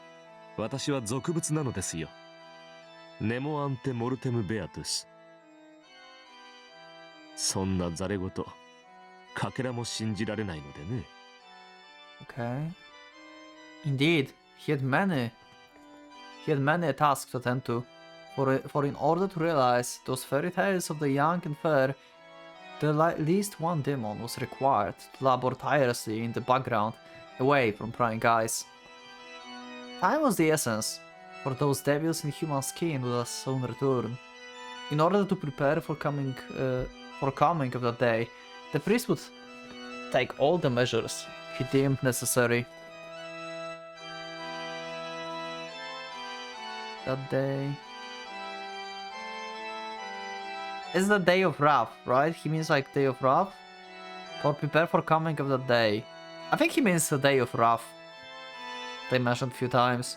Speaker 3: 私は俗物なのですよ。ネモアンテモルテムベアトゥス。そんなザレ言かけらも信じられないのでね。
Speaker 1: Okay. Indeed, he had many tasks to attend to, for in order to realize those fairy tales of the young and fair, the least one demon was required to labor tirelessly in the background, away from prying eyes. Time was the essence, for those devils in human skin would soon return. In order to prepare for coming of that day, the priest would take all the measures he deemed necessary. That day... It's the day of wrath, right? He means like day of wrath? Or prepare for coming of that day. I think he means the day of wrath. They mentioned a few times.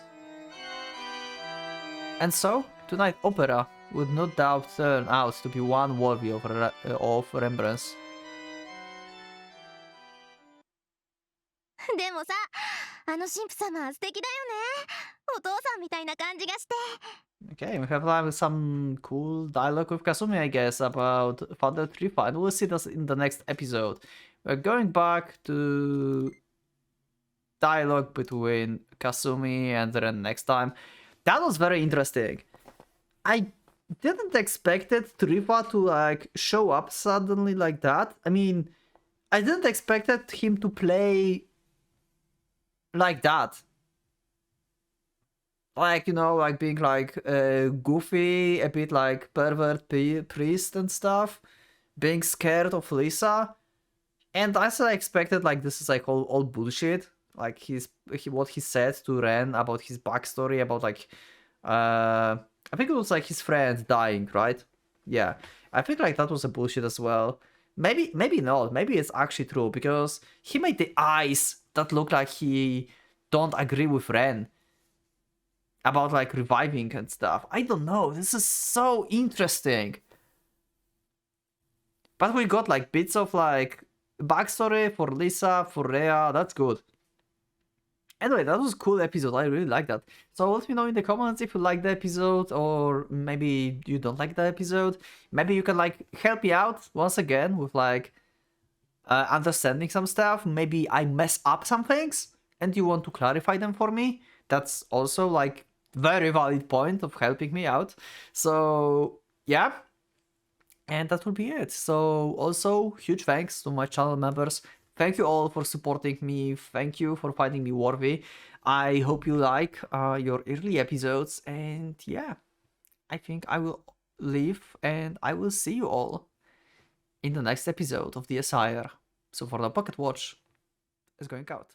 Speaker 1: And so, tonight opera would no doubt turn out to be one worthy of remembrance.
Speaker 4: でもさ、あの神父様素敵だよね。お父さんみたいな感じがして。
Speaker 1: Okay, we have like some cool dialogue with Kasumi, I guess, about Father Trifa, and we'll see this in the next episode. We're going back to dialogue between Kasumi and Ren next time. That was very interesting. I didn't expect it, Trifa to like show up suddenly like that. I mean, I didn't expect him to play like that. Like, you know, like being like goofy, a bit like pervert priest and stuff, being scared of Lisa. And I also expected like this is like all bullshit. Like what he said to Ren about his backstory, about like I think it was like his friend dying, right? Yeah, I think like that was a bullshit as well. Maybe not. Maybe it's actually true because he made the eyes that look like he don't agree with Ren about like reviving and stuff. I don't know. This is so interesting. But we got like bits of like backstory for Lisa, for Rhea. That's good. Anyway, that was a cool episode. I really like that. So let me know in the comments if you like the episode or maybe you don't like the episode. Maybe you can like help me out once again with like understanding some stuff. Maybe I mess up some things and you want to clarify them for me. That's also like very valid point of helping me out. So yeah, and that will be it. So also huge thanks to my channel members. Thank you all for supporting me. Thank you for finding me worthy. I hope you like your early episodes, and yeah, I think I will leave and I will see you all in the next episode of the Asire. So for the Pocket Watch is going out.